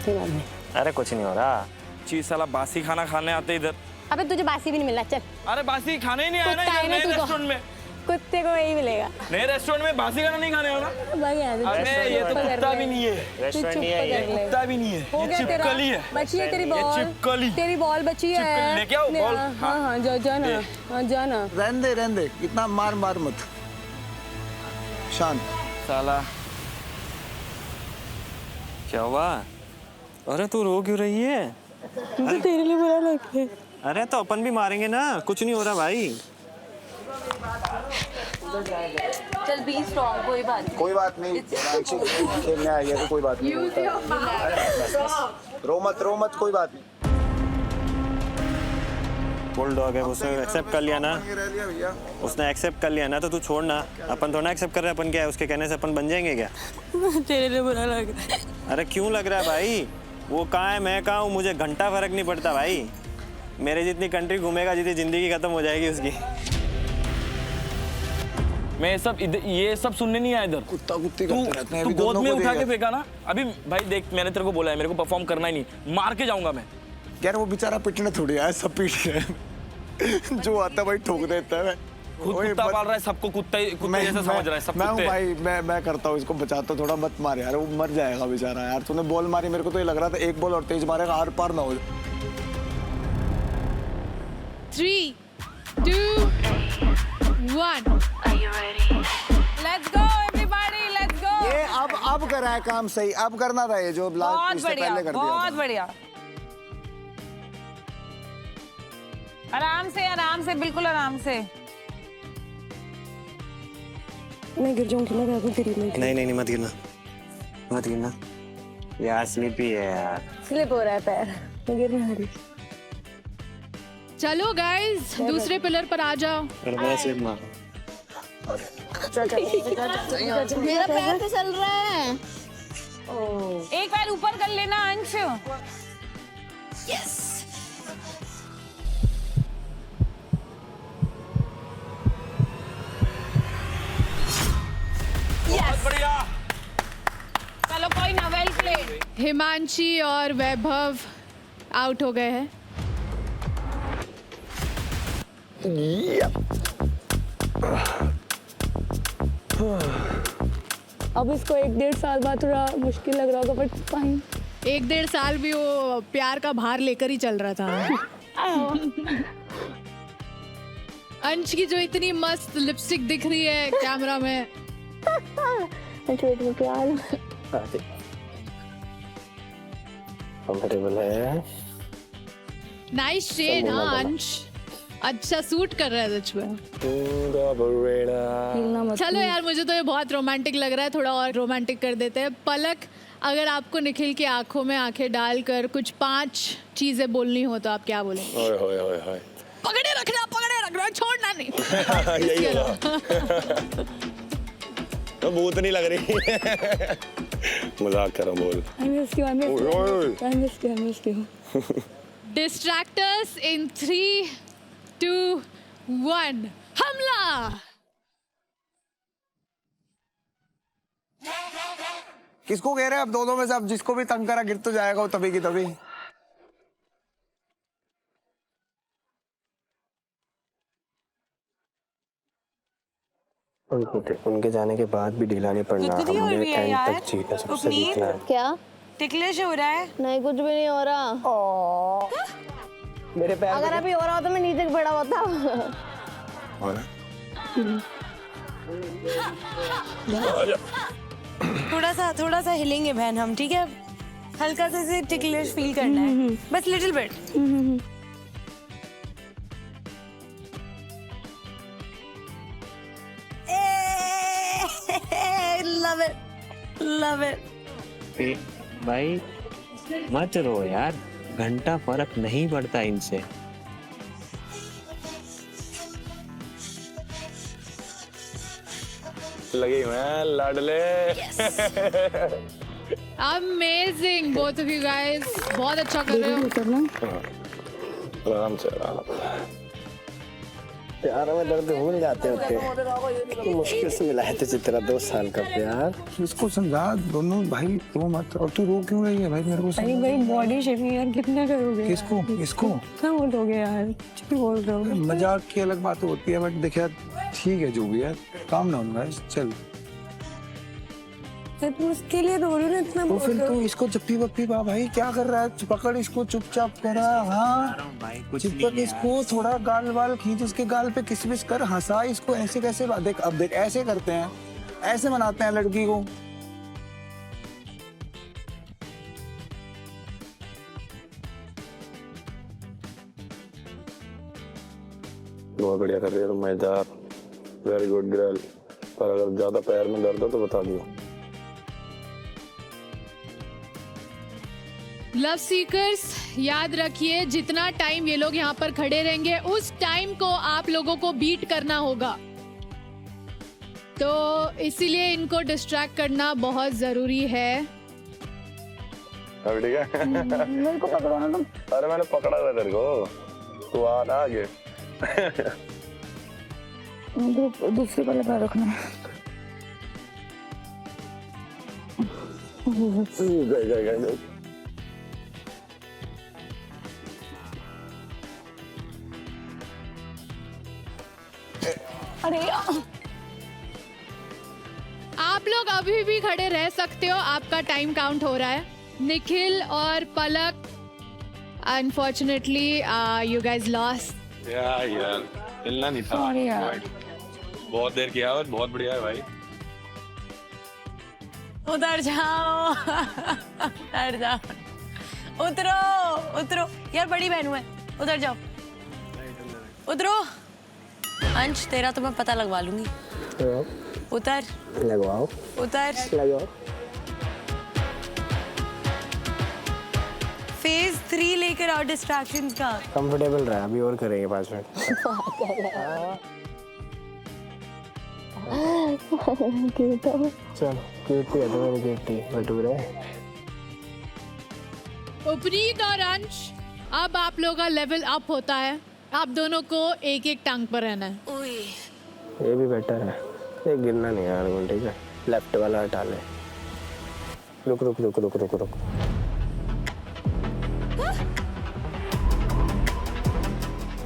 कोई बात नहीं।
अरे कुछ नहीं हो रहा।
चीज साला बासी खाना खाने आते इधर।
अबे तुझे बासी भी नहीं मिलना, चल।
अरे बासी खाने ही नहीं आया ना
कुत्ता है
इधर
ना
नए
तू तो।
रेस्टोरेंट में।
कुत्ते को यही मिलेगा।
नए रेस्टोरेंट में बासी खाना नहीं खाने हो ना।
भाई यार,
अरे ये तो कुत्ता भी नहीं है,
रेस्टोरेंट नहीं है
कर
ये।
ले।
कुत्ता भी नहीं है,
हो
ये
गया तेरा।
चिपकली है।
बची है तेरी
ये
बॉल।
चिपकली।
तेरी बॉल बची है।
चिपकली लेके आओ बॉल।
हाँ हाँ, जा ना, हाँ जा ना।
रहने दे, इतना मार मत। शांत।
साला
क्या हुआ? अरे तू रो क्यों रही है?
मुझे तेरे लिए बुरा लगता है।
अरे तो अपन भी मारेंगे ना, कुछ नहीं हो रहा भाई।
चल बी स्ट्रॉन्ग, कोई बात नहीं।
खेलने आई है तो कोई बात नहीं। रो मत, कोई बात नहीं।
बुलडॉग है, उसने एक्सेप्ट कर लिया ना। उसने एक्सेप्ट कर लिया ना, तो तू छोड़ ना। अपन थोड़ा एक्सेप्ट कर रहे हैं, अपन क्या है उसके कहने से अपन बन जाएंगे क्या?
तेरे लिए बुरा लग रहा है।
अरे क्यों लग रहा है भाई? वो कहाँ है, मैं कहाँ हूँ, मुझे घंटा फर्क नहीं पड़ता भाई। मेरे जितनी कंट्री घूमेगा, जितनी जिंदगी खत्म हो जाएगी उसकी।
मैं ये सब सुनने नहीं आया इधर।
कुत्ता कुत्ती करते रहते हैं।
तू
अभी
गोद
दोनों
में
को
उठा के
देगा।
फेंका ना अभी। भाई देख, मैंने तेरे को बोला है, मेरे को परफॉर्म करना ही नहीं, मार के जाऊंगा मैं।
यार वो बेचारा पिटने थोड़ी आया, सब पीट रहे हैं। जो आता है भाई ठोक देता है।
खुद कुत्ता पाल रहा है, सबको कुत्ते जैसा समझ रहा है, सब
मैं हूँ
कुत्ते।
भाई, मैं करता हूँ, इसको बचाता हूँ, थोड़ा मत मार यार, वो मर जाएगा बेचारा। यार तूने बॉल मारी, मेरे को तो ये लग रहा था एक बॉल और तेज मारेगा, आर पार ना हो।
3, 2, 1।
Let's go everybody, let's go.
ये अब करा है काम सही, अब करना था ये जो
बहुत
इससे
बढ़िया,
पहले कर दिया
बहुत
था।
बढ़िया। आराम से, बिल्कुल आराम से।
मैं गिर जाऊंगी ना बाबू, तेरी में।
नहीं मत गिरना, मत गिरना यार, स्लिपी है यार।
स्लिप हो रहा है पैर, मैं गिर नहीं रही।
चलो गाइस, दूसरे पिलर पर आ जाओ।
मैं स्लिप मार।
मेरा पैर तो चल रहा है।
एक पैर ऊपर कर लेना अंश।
यस।
बहुत बढ़िया।
चलो कोई ना, वेल प्लेड।
हिमांशी और वैभव आउट हो गए हैं।
अब इसको 1-1.5 साल बाद थोड़ा मुश्किल लग रहा होगा, बट फाइन।
1-1.5 साल भी वो प्यार का भार लेकर ही चल रहा था। अंश की जो इतनी मस्त लिपस्टिक दिख रही है कैमरा में।
कंफर्टेबल है।
नाइस शेड हाँ अंश, अच्छा सूट कर रहा है सच में। चलो यार, मुझे तो ये बहुत रोमांटिक लग रहा है, थोड़ा और रोमांटिक कर देते हैं। पलक, अगर आपको निखिल की आंखों में आंखें डालकर कुछ 5 चीजें बोलनी हो तो आप क्या बोलेंगे?
ओए
पकड़े रखना, छोड़ना नहीं।
यही होगा। तो भूत नहीं लग रही। मजाक कर रहा हूँ, बोल।
I missed you.
डिस्ट्रैक्टर्स इन 3, 2, 1, हमला।
किसको कह रहे हैं? अब दोनों में से अब जिसको भी तंग करा गिर तो जाएगा वो तभी की तभी।
उनके जाने के बाद भी ढीला नहीं पड़ना, हमने एंड तक जीना सबसे जीतना है।
क्या
टिकलिश हो रहा है?
नहीं, कुछ भी नहीं हो रहा।
मेरे पैर
अगर अभी हो रहा होता मैं नीचे पड़ा होता।
थोड़ा सा हिलेंगे बहन हम, ठीक है? हल्का सा इसे टिकलिश फील करना है, बस little bit. Love it, love it.
भाई मत रो यार, घंटा फर्क नहीं पड़ता इनसे।
लगी मैं लाडले।
Amazing both of you guys, बहुत अच्छा कर रहे हो।
आराम से आराम।
प्यार में दर्द भूल जाते होते, मुश्किल से मिला है तुझे तेरा 2 साल का प्यार।
इसको समझा दोनों भाई, रो मत। और तू रो क्यों रही है भाई? मेरे को
अरे भाई बॉडी शेमिंग यार कितना करोगे?
किसको किसको
क्या बोलोगे यार, कुछ भी बोल रहे हो।
मजाक की अलग बात होती है, बट देखिए ठीक है जो भी है, काम ना होगा। चल
तुम उसके लिए रो रही हो ना इतना?
तो फिर तू इसको चप्पी वप्पी पा भाई, क्या कर रहा है? पकड़ इसको चुपचाप करा। हाँ चिपक इसको, थोड़ा गाल वाल खींच उसके गाल पे, किस बिस कर, हंसा इसको। ऐसे कैसे देख, अब देख ऐसे करते हैं, ऐसे मनाते हैं लड़की को।
बहुत बढ़िया कर रही है तुम, मजेदार, वेरी गुड गर्ल। पर अगर ज्यादा पैर में दर्द हो तो बता दियो।
लव सीकर्स याद रखिए, जितना टाइम ये लोग यहाँ पर खड़े रहेंगे उस टाइम को आप लोगों को बीट करना होगा, तो इसीलिए इनको डिस्ट्रैक्ट करना बहुत जरूरी है।
अब ठीक है।
मेरे को पकड़ो ना तुम।
अरे मैंने पकड़ा था तेरे को, तू आ ना आगे।
दूसरे वाले पैर रखना।
गए
अरे आप लोग अभी भी खड़े रह सकते हो, आपका टाइम काउंट हो रहा है। निखिल और पलक, अनफॉर्चुनेटली यू गाइज लॉस्ट।
यार हिलना नहीं था। बहुत देर किया और बहुत बढ़िया है भाई।
उतर जाओ, उतर जाओ, उतरो उतरो यार, बड़ी बहन है, उतर जाओ, उतरो। अंश तेरा तो मैं पता लगवा लूंगी। उतर,
लगवाओ,
उतर,
लगाओ।
फेज 3 लेकर आओ डिस्ट्रैक्शंस का।
कंफर्टेबल रहा, अभी और करेंगे 5 मिनट। चल क्यूटी है तो मेरी क्यूटी भटूरे।
उपनीत और अंश, अब आप लोगों का लेवल अप होता है। आप दोनों को एक एक टांग पर रहना है।
ये भी बेटर है, ये गिरना नहीं यार, ठीक है। लेफ्ट वाला हटा ले। रुक रुक रुक रुक रुक रुक।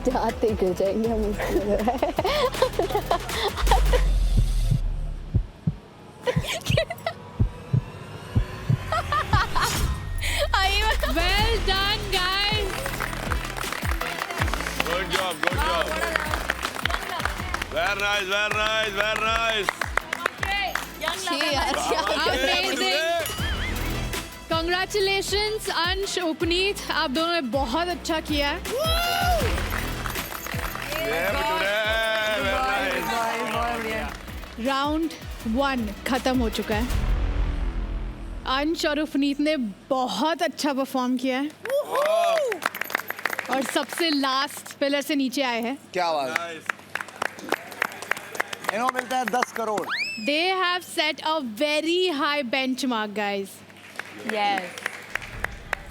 जाते गिर जाएंगे हम।
Well done, guys.
Good job, good job. Very nice, very nice, very nice.
Amazing. Congratulations, अंश, उपनीत, आप दोनों ने बहुत अच्छा किया है। राउंड 1 खत्म हो चुका है। अंश और उपनीत ने बहुत अच्छा परफॉर्म किया है और सबसे लास्ट पिलर से नीचे आए हैं।
क्या बात, इन्हों मिलता है 10 crore.
They have set a very high benchmark, guys.
Yes.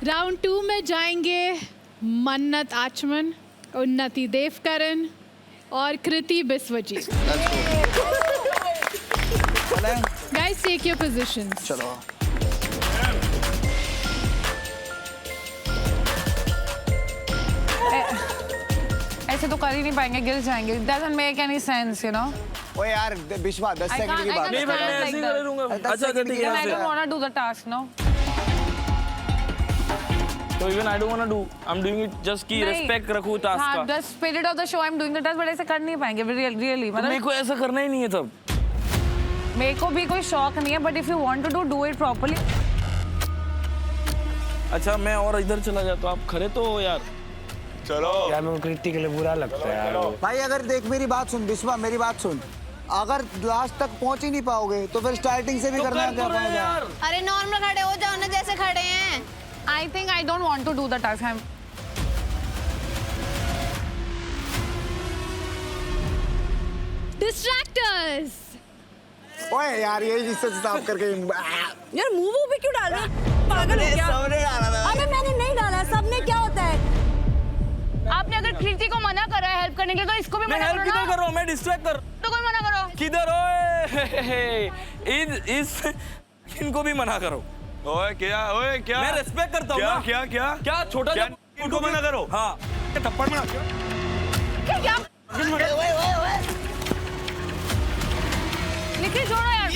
Round 2 में जाएंगे मन्नत आचमन, उन्नति देवकरण और कृति Biswajit. Guys, take your positions.
चलो।
ऐसे तो कर ही नहीं पाएंगे, गिर जाएंगे। It doesn't make any sense, you know.
ओ यार विश्वा 10 सेकंड की बात
नहीं, मैं ऐसे ही करूंगा।
अच्छा ठीक है।
I don't want to do the task now.
So even I don't want to do. I'm doing it just कि respect रखूँ task
हाँ,
का।
the spirit of the show I'm doing the task, but ऐसे कर नहीं पाएंगे really। मतलब
मेरे को ऐसा करना ही नहीं है तब।
मेरे को भी कोई शौक नहीं है, but if you want to do it properly.
अच्छा मैं और इधर चला जाता हूँ, आप खड़े तो हो यार।
चलो
यार मेरे को कृति के लिए बुरा लगता है यार।
भाई अगर देख मेरी बात सुन बिस्वा, मेरी बात सुन, अगर लास्ट तक पहुंच ही नहीं पाओगे तो फिर स्टार्टिंग से भी करना क्या फायदा।
अरे नॉर्मल खड़े हो जाओ ना जैसे खड़े हैं।
I think I don't want to do the task.
डिस्ट्रैक्टर्स।
ओए यार ये जिससे साफ करके
यार मुंह पे क्यों डाल रहे हो? पागल हो क्या?
सबने डाला था।
अबे मैंने नहीं डाला, सबने क्या होता है?
आपने अगर कृति को मना करा है हेल्प करने के लिए तो इसको भी
मैं
मना
हेल्प
करो
किधर
ना।
कर रहा हूँ, मैं डिस्ट्रैक्ट कर
तो कोई मना करो।
किधर ओए इस इनको भी मना करो।
ओए क्या
मैं रेस्पेक्ट करता हूँ
क्या
ना।
क्या क्या
क्या छोटा
क्या?
सा
इनको मना करो।
हाँ
थप्पड़ मार।
निखिल छोड़ो यार।